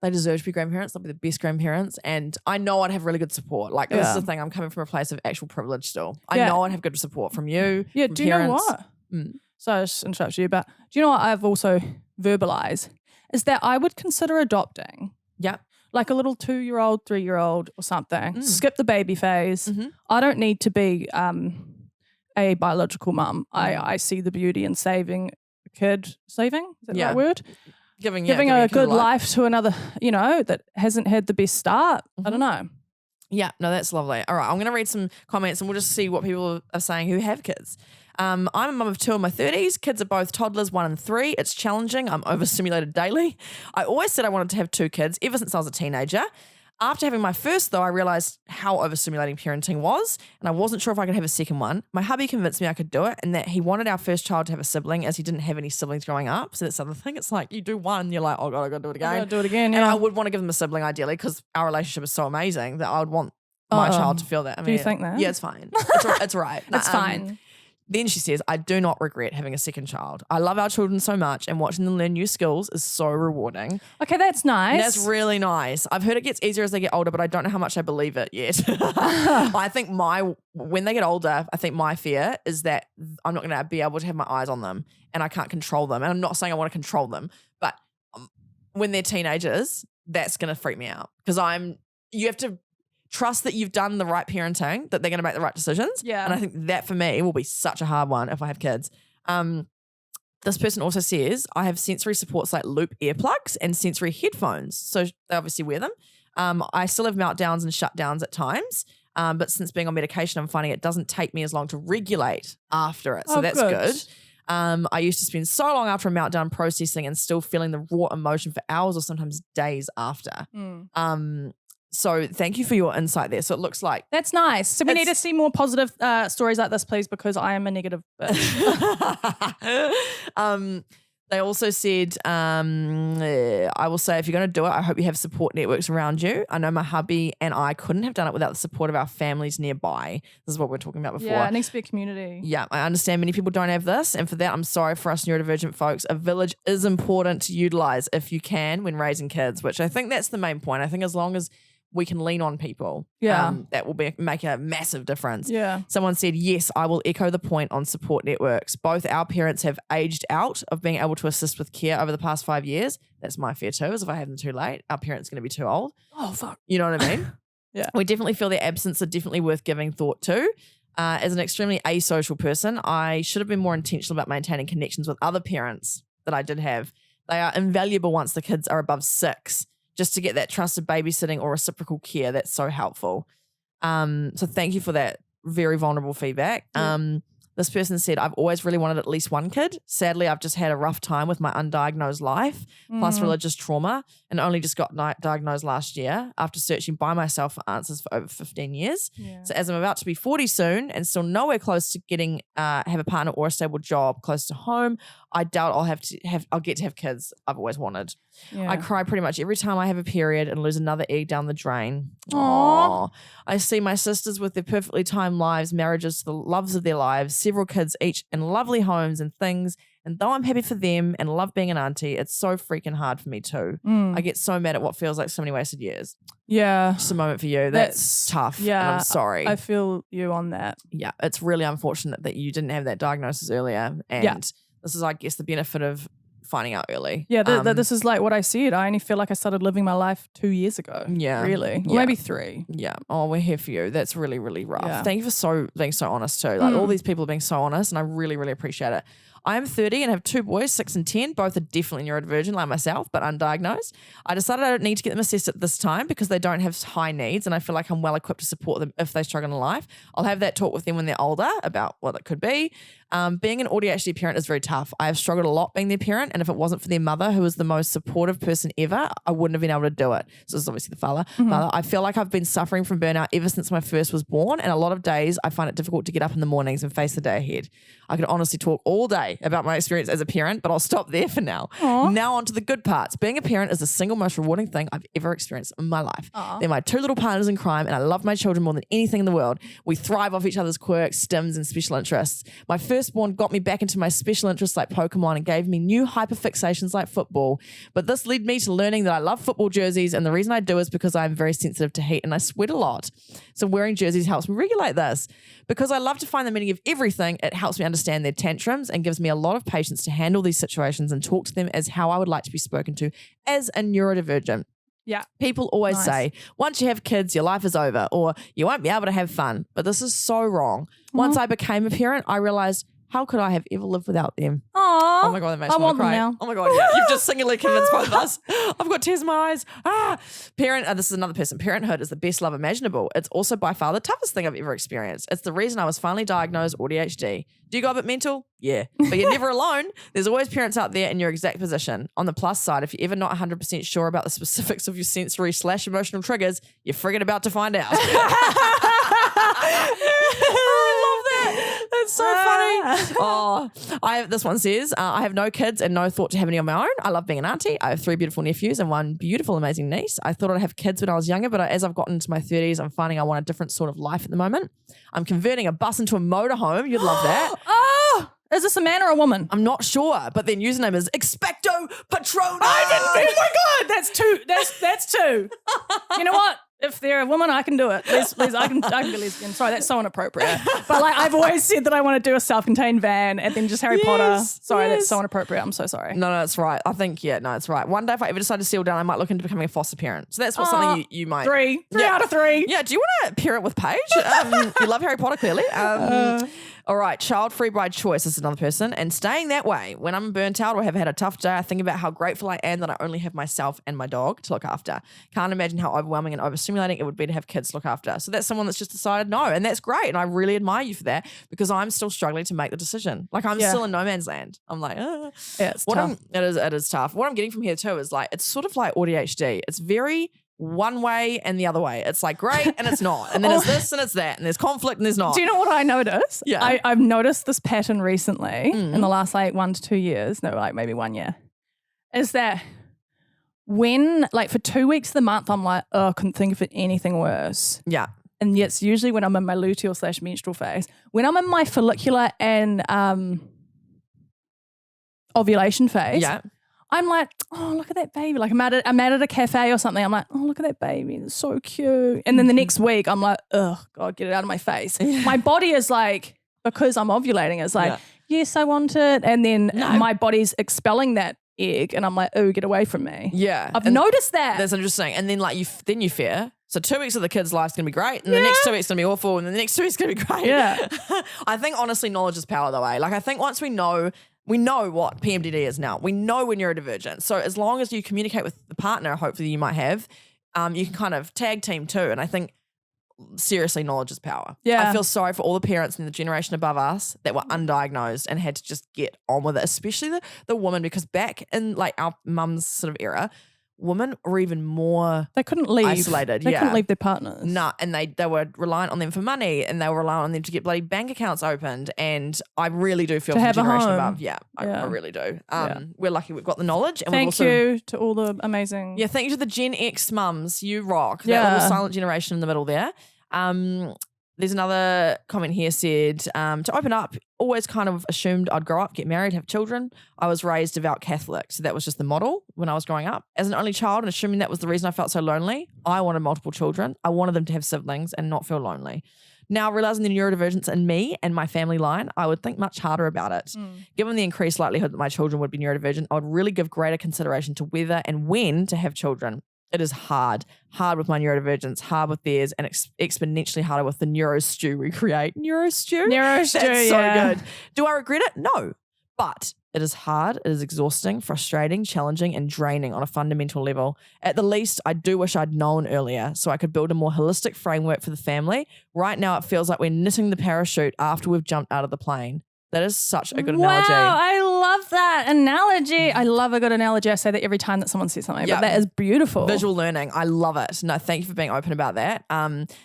They deserve to be grandparents. They'll be the best grandparents. And I know I'd have really good support. Like, this is the thing. I'm coming from a place of actual privilege still. I know I'd have good support from you. Yeah, from do you parents. know what? So I just interrupt you, but do you know what I've also verbalized? Is that I would consider adopting. Yeah. Like a little 2-year-old, 3-year-old or something. Skip the baby phase. I don't need to be a biological mum. I see the beauty in saving a kid. Saving? Is that the right word? Giving a good life to another, that hasn't had the best start. I don't know. Yeah, no, that's lovely. All right, I'm going to read some comments and we'll just see what people are saying who have kids. I'm a mum of 2 in my 30s. Kids are both toddlers, 1 and 3. It's challenging. I'm overstimulated daily. I always said I wanted to have 2 kids ever since I was a teenager. After having my first, though, I realised how overstimulating parenting was, and I wasn't sure if I could have a second one. My hubby convinced me I could do it, and that he wanted our first child to have a sibling, as he didn't have any siblings growing up. So that's the other thing. It's like you do one, you're like, oh God, I got to do it again. I got to do it again, And I would want to give them a sibling ideally, because our relationship is so amazing that I would want my child to feel that. I mean, do you think that? Yeah, it's fine. It's right. It's fine. Then she says, I do not regret having a second child. I love our children so much, and watching them learn new skills is so rewarding. Okay, that's nice. That's really nice. I've heard it gets easier as they get older, but I don't know how much I believe it yet. I think when they get older, I think my fear is that I'm not going to be able to have my eyes on them and I can't control them. And I'm not saying I want to control them, but when they're teenagers, that's going to freak me out because you have to trust that you've done the right parenting, that they're going to make the right decisions. Yeah. And I think that for me will be such a hard one if I have kids. This person also says, I have sensory supports like loop earplugs and sensory headphones. So they obviously wear them. I still have meltdowns and shutdowns at times. But since being on medication, I'm finding it doesn't take me as long to regulate after it. So that's good. I used to spend so long after a meltdown processing and still feeling the raw emotion for hours or sometimes days after. So thank you for your insight there. So it looks like that's nice. So we need to see more positive stories like this, please, because I am a negative bitch. They also said, I will say if you're going to do it, I hope you have support networks around you. I know my hubby and I couldn't have done it without the support of our families nearby. This is what we were talking about before. Yeah, it needs to be a community. Yeah, I understand many people don't have this. And for that, I'm sorry for us neurodivergent folks. A village is important to utilize if you can when raising kids, which I think that's the main point. I think as long as we can lean on people. That will make a massive difference. Yeah. Someone said, yes, I will echo the point on support networks. Both our parents have aged out of being able to assist with care over the past 5 years. That's my fear too, is if I have them too late, our parents are going to be too old. Oh, fuck. You know what I mean? Yeah. We definitely feel their absence are definitely worth giving thought to. As an extremely asocial person, I should have been more intentional about maintaining connections with other parents that I did have. They are invaluable once the kids are above 6. Just to get that trusted babysitting or reciprocal care, that's so helpful. So thank you for that very vulnerable feedback. This person said, I've always really wanted at least one kid. Sadly, I've just had a rough time with my undiagnosed life, plus religious trauma, and only just got diagnosed last year after searching by myself for answers for over 15 years. Yeah. So as I'm about to be 40 soon and still nowhere close to getting have a partner or a stable job close to home, I doubt I'll get to have kids I've always wanted. Yeah. I cry pretty much every time I have a period and lose another egg down the drain. Aww. I see my sisters with their perfectly timed lives, marriages to the loves of their lives, several kids each in lovely homes and things. And though I'm happy for them and love being an auntie, it's so freaking hard for me too. I get so mad at what feels like so many wasted years. Yeah. Just a moment for you. That's tough. Yeah. And I'm sorry. I feel you on that. Yeah. It's really unfortunate that you didn't have that diagnosis earlier. And this is, I guess, the benefit of finding out early. Yeah, this is like what I said. I only feel like I started living my life 2 years ago. Yeah. Really. Or maybe 3. Yeah. Oh, we're here for you. That's really, really rough. Yeah. Thank you for being so honest too. Like all these people are being so honest and I really, really appreciate it. I am 30 and have 2 boys, 6 and 10. Both are definitely neurodivergent like myself, but undiagnosed. I decided I don't need to get them assessed at this time because they don't have high needs and I feel like I'm well equipped to support them if they struggle in life. I'll have that talk with them when they're older about what it could be. Being an AuDHD parent is very tough. I have struggled a lot being their parent, and if it wasn't for their mother, who was the most supportive person ever, I wouldn't have been able to do it. So this is obviously the father. I feel like I've been suffering from burnout ever since my first was born, and a lot of days I find it difficult to get up in the mornings and face the day ahead. I could honestly talk all day say about my experience as a parent, but I'll stop there for now. Aw. Now on to the good parts. Being a parent is the single most rewarding thing I've ever experienced in my life. Aw. They're my two little partners in crime, and I love my children more than anything in the world. We thrive off each other's quirks, stims, and special interests. My firstborn got me back into my special interests like Pokemon and gave me new hyperfixations like football. But this led me to learning that I love football jerseys, and the reason I do is because I'm very sensitive to heat and I sweat a lot. So wearing jerseys helps me regulate this. Because I love to find the meaning of everything, it helps me understand their tantrums and gives me a lot of patience to handle these situations and talk to them as how I would like to be spoken to as a neurodivergent. Yeah. People always Nice. say, once you have kids, your life is over, or you won't be able to have fun. But this is so wrong. Once I became a parent, I realized, how could I have ever lived without them? Aww. Oh my God, that makes I me want want to them cry. now. Oh my God, yeah. You've just singularly convinced both of us. I've got tears in my eyes. This is another person. Parenthood is the best love imaginable. It's also by far the toughest thing I've ever experienced. It's the reason I was finally diagnosed AuDHD. Do you go a bit mental? Yeah. But you're never alone. There's always parents out there in your exact position. On the plus side, if you're ever not 100% sure about the specifics of your sensory/emotional triggers, you're friggin' about to find out. That's so funny. This one says, I have no kids and no thought to have any of my own. I love being an auntie. I have 3 beautiful nephews and 1 beautiful, amazing niece. I thought I'd have kids when I was younger, but as I've gotten into my 30s, I'm finding I want a different sort of life at the moment. I'm converting a bus into a motorhome. You'd love that. Oh, is this a man or a woman? I'm not sure, but their username is Expecto Patronum. Oh my God, that's 2. That's 2. You know what? If they're a woman, I can do it. Please, I can be lesbian. Sorry, that's so inappropriate. But like, I've always said that I want to do a self-contained van and then just Harry Potter. Sorry, that's so inappropriate. I'm so sorry. No, it's right. I think, it's right. One day if I ever decide to settle down, I might look into becoming a foster parent. So that's something you might. 3 out of 3. Yeah, do you want to parent with Paige? You love Harry Potter, clearly. All right, child-free by choice is another person. And staying that way, when I'm burnt out or have had a tough day, I think about how grateful I am that I only have myself and my dog to look after. Can't imagine how overwhelming and overstimulating it would be to have kids to look after. So that's someone that's just decided no, and that's great. And I really admire you for that because I'm still struggling to make the decision. Like I'm still in no man's land. I'm like, Yeah, it's what tough. it is tough. What I'm getting from here too is like, it's sort of like AuDHD. It's very one way and the other way. It's like great and it's not. And then it's this and it's that. And there's conflict and there's not. Do you know what I noticed? Yeah. I've noticed this pattern recently in the last like 1 to 2 years. No, like maybe 1 year. Is that when like for 2 weeks of the month, I'm like, oh, I couldn't think of anything worse. Yeah. And it's usually when I'm in my luteal/menstrual phase. When I'm in my follicular and ovulation phase, Yeah. I'm like, oh, look at that baby. Like I'm at a cafe or something. I'm like, oh, look at that baby. It's so cute. And then the next week I'm like, oh, God, get it out of my face. My body is like, because I'm ovulating, it's like, yes, I want it. And then my body's expelling that egg and I'm like, oh, get away from me. Yeah. I've noticed that. That's interesting. And then like you fear. So 2 weeks of the kid's life's going to be great. And the next 2 weeks going to be awful. And then the next 2 weeks going to be great. Yeah. I think honestly knowledge is power though. Like I think once we know what PMDD is now. We know we're neurodivergent. So as long as you communicate with the partner, hopefully you might have, you can kind of tag team too. And I think seriously, knowledge is power. Yeah. I feel sorry for all the parents in the generation above us that were undiagnosed and had to just get on with it, especially the woman, because back in like our mum's sort of era, women were even more They couldn't leave. isolated. They couldn't leave their partners. Nah, and they were reliant on them for money and they were reliant on them to get bloody bank accounts opened. And I really do feel To for the have a generation home. above. Yeah, I really do. We're lucky we've got the knowledge. And we've Thank also, you to all the amazing. Yeah, thank you to the Gen X mums. You rock. That Yeah. little silent generation in the middle there. There's another comment here said, to open up, always kind of assumed I'd grow up, get married, have children. I was raised devout Catholic, so that was just the model when I was growing up. As an only child and assuming that was the reason I felt so lonely, I wanted multiple children. I wanted them to have siblings and not feel lonely. Now, realizing the neurodivergence in me and my family line, I would think much harder about it. Given the increased likelihood that my children would be neurodivergent, I would really give greater consideration to whether and when to have children. It is hard with my neurodivergence, hard with theirs, and exponentially harder with the neuro stew we create. Neuro stew? Neuro stew, That's so yeah. good. Do I regret it? No. But it is hard, it is exhausting, frustrating, challenging, and draining on a fundamental level. At the least, I do wish I'd known earlier so I could build a more holistic framework for the family. Right now, it feels like we're knitting the parachute after we've jumped out of the plane. That is such a good analogy. Wow, I love that analogy. I love a good analogy. I say that every time that someone says something, Yeah. but that is beautiful. Visual learning. I love it. No, thank you for being open about that.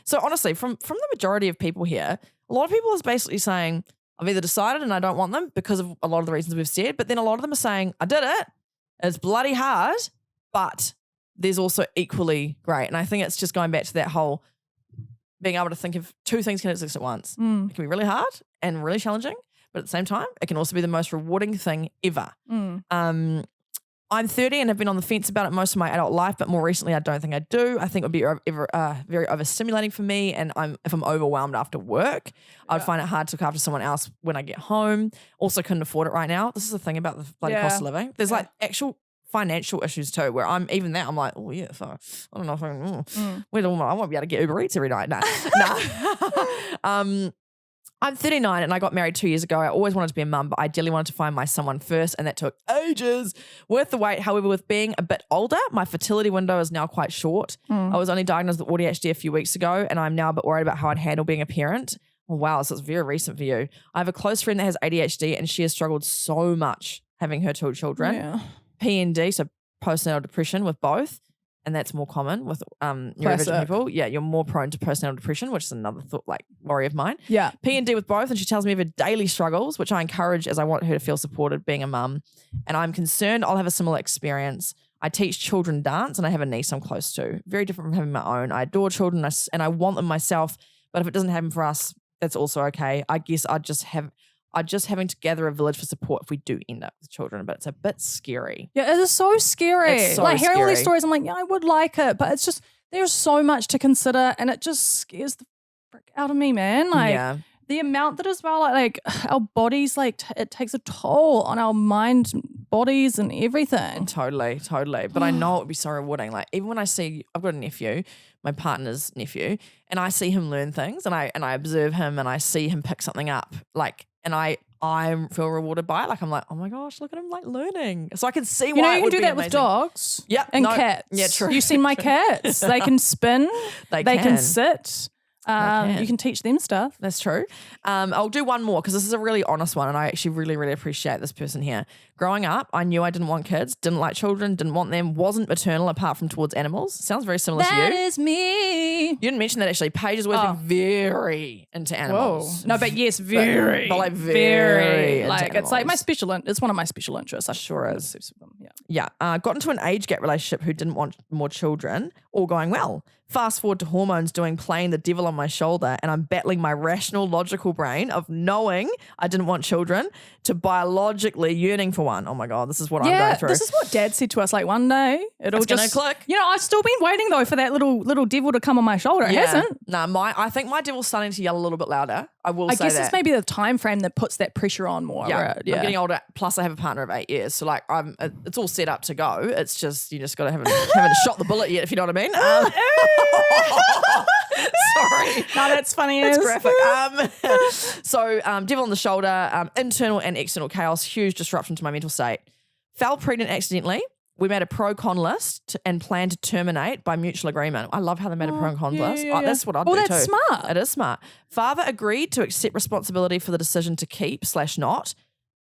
So honestly, from the majority of people here, a lot of people is basically saying, I've either decided and I don't want them because of a lot of the reasons we've said, but then a lot of them are saying, I did it. It's bloody hard, but there's also equally great. And I think it's just going back to that whole being able to think of two things can exist at once. It can be really hard and really challenging, but at the same time, it can also be the most rewarding thing ever. I'm 30 and have been on the fence about it most of my adult life, but more recently I don't think I do. I think it would be very overstimulating for me, and if I'm overwhelmed after work, I'd find it hard to look after someone else when I get home. Also couldn't afford it right now. This is the thing about the bloody cost of living. There's like actual financial issues too, where I'm like, oh yeah, so I don't know if I won't be able to get Uber Eats every night. Nah. I'm 39 and I got married 2 years ago. I always wanted to be a mum, but ideally wanted to find my someone first, and that took ages. Worth the wait. However, with being a bit older, my fertility window is now quite short. I was only diagnosed with AuDHD a few weeks ago, and I'm now a bit worried about how I'd handle being a parent. Oh, wow, so it's very recent for you. I have a close friend that has ADHD, and she has struggled so much having her two children. Yeah. PND, so postnatal depression with both. And that's more common with neurodivergent people. Yeah, you're more prone to postnatal depression, which is another worry of mine. Yeah. P&D with both, and she tells me of her daily struggles, which I encourage as I want her to feel supported being a mum. And I'm concerned I'll have a similar experience. I teach children dance, and I have a niece I'm close to. Very different from having my own. I adore children, and I want them myself, but if it doesn't happen for us, that's also okay. I guess I'd just having to gather a village for support if we do end up with children, but it's a bit scary. Yeah, it is so scary. It's so hearing all these scary. stories, I'm like, yeah, I would like it, but it's just, there's so much to consider, and it just scares the frick out of me, man. The amount that as well, like our bodies, it takes a toll on our mind, bodies, and everything. Totally. But I know it would be so rewarding. Like even when I've got a nephew, my partner's nephew, and I see him learn things, and I observe him, and I see him pick something up, and I feel rewarded by it. Like I'm like, oh my gosh, look at him learning. So I can see why you it would can do be that amazing. with dogs. Yep, cats. Yeah, true. You see my cats. They can spin. They can sit. You can teach them stuff. That's true. I'll do one more because this is a really honest one, and I actually really, really appreciate this person here. Growing up, I knew I didn't want kids, didn't like children, didn't want them, wasn't maternal apart from towards animals. Sounds very similar to you. That is me. You didn't mention that actually. Paige has always been very into animals. No, but yes, very. But like very into Like it's like animals. it's one of my special interests. I Sure is. Yeah. Got into an age gap relationship who didn't want more children, all going well. Fast forward to hormones playing the devil on my shoulder, and I'm battling my rational, logical brain of knowing I didn't want children to biologically yearning for one. Oh my God, this is what I'm going through. This is what Dad said to us. Like one day it'll It's gonna just click. I've still been waiting though for that little devil to come on my shoulder. It hasn't. No, I think my devil's starting to yell a little bit louder. I guess it's maybe the time frame that puts that pressure on more. Yeah, Yeah. I'm getting older. Plus, I have a partner of 8 years, so like it's all set up to go. It's just you just got to haven't shot the bullet yet, if you know what I mean. Sorry, No, that's funny. it's graphic. So devil on the shoulder, internal and external chaos, huge disruption to my mental state. Fell pregnant accidentally. We made a pro-con list and planned to terminate by mutual agreement. I love how they made a pro and con list. yeah. That's what I'd Well, do that's too. smart. It is smart. Father agreed to accept responsibility for the decision to keep/not,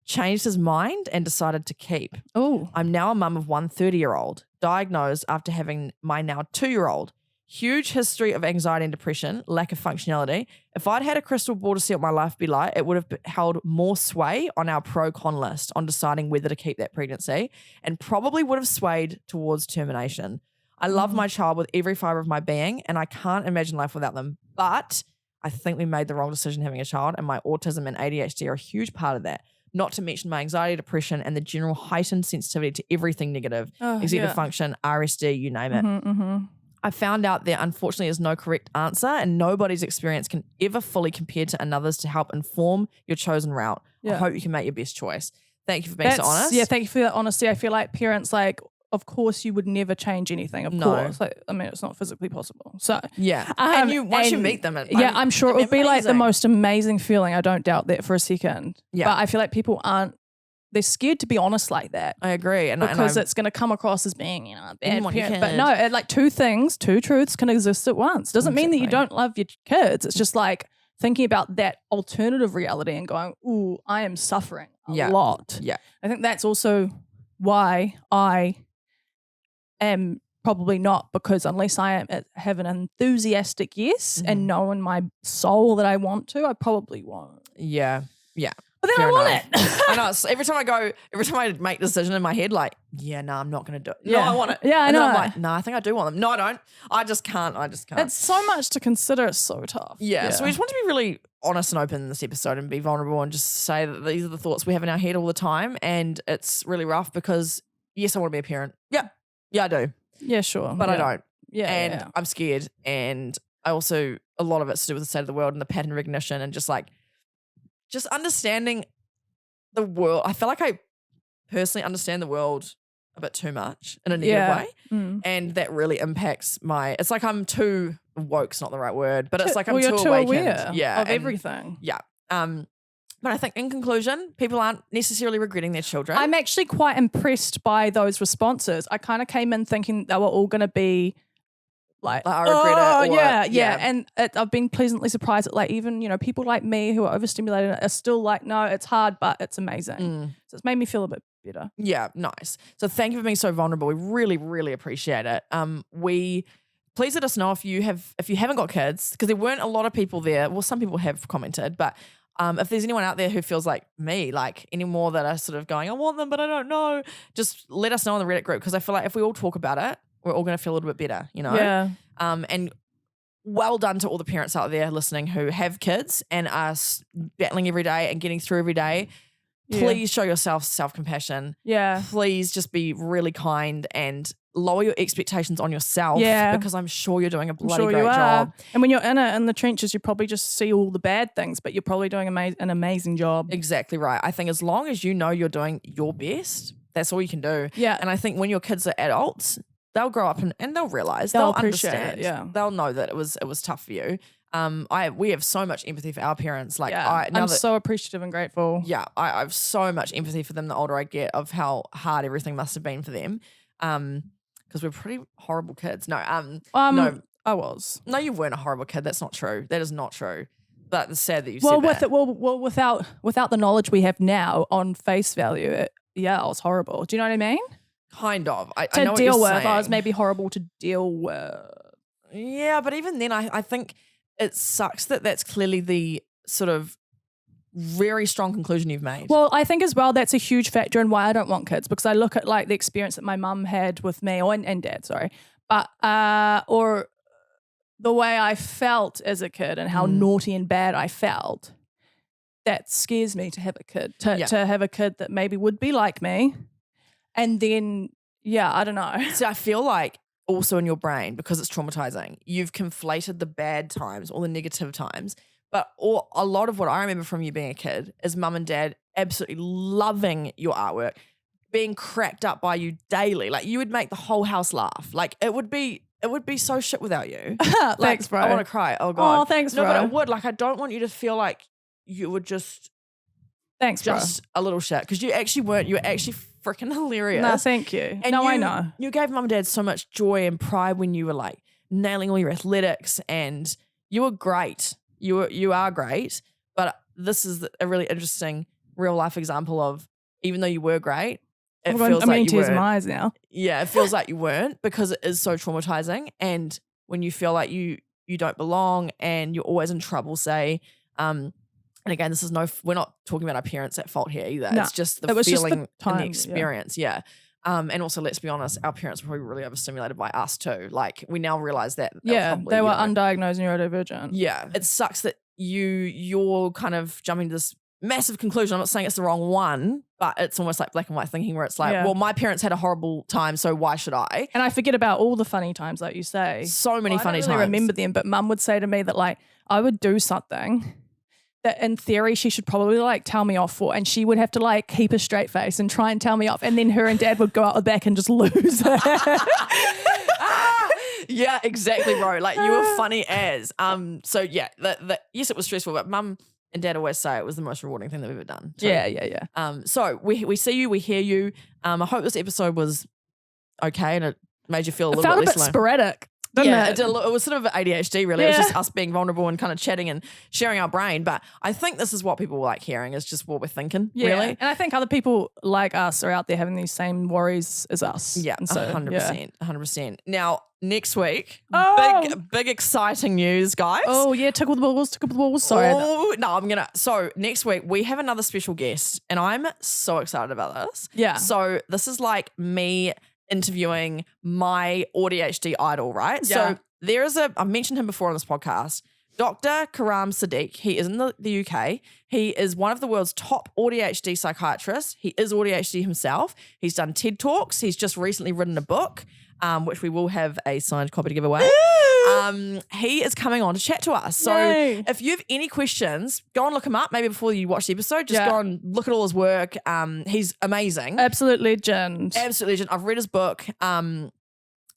changed his mind and decided to keep. Oh. I'm now a mum of one 30-year-old, diagnosed after having my now 2-year-old. Huge history of anxiety and depression, lack of functionality. If I'd had a crystal ball to see what my life would be like, it would have held more sway on our pro-con list on deciding whether to keep that pregnancy, and probably would have swayed towards termination. I love my child with every fiber of my being, and I can't imagine life without them. But I think we made the wrong decision having a child, and my autism and ADHD are a huge part of that. Not to mention my anxiety, depression, and the general heightened sensitivity to everything negative, executive function, RSD, you name it. I found out there unfortunately is no correct answer, and nobody's experience can ever fully compare to another's to help inform your chosen route. I hope you can make your best choice. Thank you for being so honest. Yeah, thank you for that honesty. I feel like parents, of course you would never change anything. Of course. It's not physically possible. So yeah. And once you meet them, I'm sure it would be like the amazing. most amazing feeling. I don't doubt that for a second. Yeah. But I feel like people they're scared to be honest like that. I agree. Because it's going to come across as being, a bad want your parent. But kid. no, two truths can exist at once. Doesn't mean that you don't love your kids. It's just like thinking about that alternative reality and going, ooh, I am suffering a lot. Yeah. I think that's also why I am probably not, because unless I have an enthusiastic yes and know in my soul that I want to, I probably won't. Yeah. Yeah. But then fair I want enough. it. I know. So every time I make a decision in my head, like, yeah, no, I'm not going to do it. Yeah. No, I want it. Yeah, I and know. then I'm like, no, I think I do want them. No, I don't. I just can't. It's so much to consider. It's so tough. Yeah. So we just want to be really honest and open in this episode and be vulnerable and just say that these are the thoughts we have in our head all the time. And it's really rough because, yes, I want to be a parent. Yeah. Yeah, I do. Yeah, sure. But I don't. Yeah. And I'm scared. And I also, a lot of it's to do with the state of the world and the pattern recognition and just understanding the world. I feel like I personally understand the world a bit too much in a negative way. Mm. And that really impacts it's like I'm too woke's not the right word, but it's like I'm you're too too awakened. aware of everything. Yeah. But I think in conclusion, people aren't necessarily regretting their children. I'm actually quite impressed by those responses. I kind of came in thinking they were all going to be like, I regret it. Yeah. And I've been pleasantly surprised that like even, people like me who are overstimulated are still like, no, it's hard, but it's amazing. So it's made me feel a bit better. Yeah, nice. So thank you for being so vulnerable. We really, really appreciate it. Please let us know if you haven't got kids, because there weren't a lot of people there. Well, some people have commented, but if there's anyone out there who feels like me, like any more that are sort of going, I want them, but I don't know, just let us know in the Reddit group, because I feel like if we all talk about it, we're all going to feel a little bit better, Yeah. And well done to all the parents out there listening who have kids and are battling every day and getting through every day. Please show yourself self-compassion. Yeah. Please just be really kind and lower your expectations on yourself, because I'm sure you're doing a bloody great job. And when you're in the trenches, you probably just see all the bad things, but you're probably doing an amazing job. Exactly right. I think as long as you know you're doing your best, that's all you can do. Yeah. And I think when your kids are adults, they'll grow up and they'll realize, They'll understand. appreciate it, yeah. They'll know that it was tough for you. We have so much empathy for our parents. Like I'm so appreciative and grateful. Yeah, I have so much empathy for them the older I get, of how hard everything must have been for them. Because we're pretty horrible kids. No, no, I was. No, you weren't a horrible kid. That's not true. That is not true. But it's sad that you well, said that. Without the knowledge we have now on face value, I was horrible. Do you know what I mean? Kind of. I to know deal what with, you're saying. I was maybe horrible to deal with. Yeah, but even then, I think it sucks that that's clearly the sort of very strong conclusion you've made. Well, I think as well that's a huge factor in why I don't want kids, because I look at like the experience that my mum had with me, and dad, sorry, but or the way I felt as a kid and how naughty and bad I felt. That scares me to have a kid, to have a kid that maybe would be like me. And then, I don't know. So I feel like also in your brain, because it's traumatizing, you've conflated the bad times or the negative times. But a lot of what I remember from you being a kid is mum and dad absolutely loving your artwork, being cracked up by you daily. Like you would make the whole house laugh. Like it would be so shit without you. Thanks, bro. I want to cry. Oh God. Oh, thanks, bro. No, but it would. Like I don't want you to feel like you were just a little shit, because you actually weren't. You were actually freaking hilarious. No, thank you. And I know. You gave mum and dad so much joy and pride when you were like nailing all your athletics, and you were great. You are great. But this is a really interesting real life example of, even though you were great, it feels like you tears weren't. in my eyes now. Yeah, it feels like you weren't, because it is so traumatizing. And when you feel like you don't belong and you're always in trouble, say, and again, we're not talking about our parents at fault here either. No, it's just the feeling and the experience. Yeah. And also, let's be honest, our parents were probably really overstimulated by us too. Like we now realize that. They were undiagnosed neurodivergent. Yeah. It sucks that you're kind of jumping to this massive conclusion. I'm not saying it's the wrong one, but it's almost like black and white thinking, where it's like, well, my parents had a horrible time, so why should I? And I forget about all the funny times, like you say. So many funny times. I remember them, but mum would say to me that like I would do something that in theory she should probably like tell me off for, and she would have to like keep a straight face and try and tell me off, and then her and dad would go out the back and just lose it. Yeah, exactly, bro. Like you were funny as. So yeah, yes, it was stressful, but mum and dad always say it was the most rewarding thing they've ever done. So, yeah. So we see you, we hear you. I hope this episode was okay and it made you feel a little bit less sporadic. doesn't Yeah, it? it was sort of ADHD really. It was Yeah. just us being vulnerable and kind of chatting and sharing our brain. But I think this is what people like hearing, is just what we're thinking, Yeah. really. And I think other people like us are out there having these same worries as us. Yeah, And so, 100%. 100%. Now, next week, Oh. big exciting news, guys. Oh, yeah, tickle the balls. Sorry. Oh, no, so next week we have another special guest and I'm so excited about this. Yeah. So this is like me interviewing my AuDHD idol, right? Yeah. So I've mentioned him before on this podcast, Dr. Karam Sadiq. He is in the UK. He is one of the world's top AuDHD psychiatrists. He is AuDHD himself. He's done TED Talks. He's just recently written a book, which we will have a signed copy to give away. He is coming on to chat to us. So Yay. if you have any questions, go and look him up. Maybe before you watch the episode, just Yeah. go and look at all his work. He's amazing. Absolute legend. Absolute legend. I've read his book.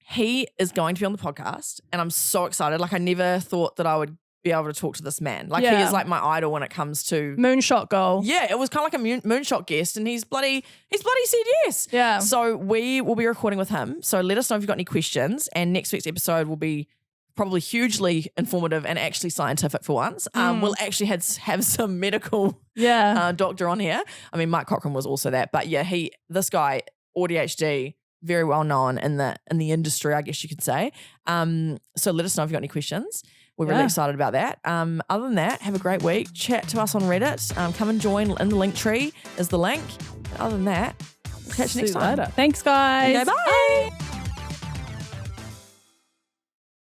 He is going to be on the podcast and I'm so excited. Like I never thought that I would be able to talk to this man. Like he Yeah. is like my idol when it comes to Moonshot goal. yeah, it was kind of like a moonshot guest and he's bloody said yes. Yeah. So we will be recording with him. So let us know if you've got any questions and next week's episode will be probably hugely informative and actually scientific for once. We'll actually have some medical Yeah. doctor on here. I mean, Mike Cochran was also that, but yeah, this guy, AuDHD, very well known in the industry, I guess you could say. So let us know if you've got any questions. We're really Yeah. excited about that. Other than that, have a great week. Chat to us on Reddit. Come and join in the link tree is the link. Other than that, we'll catch you next See you time. later. Thanks, guys. Okay, bye.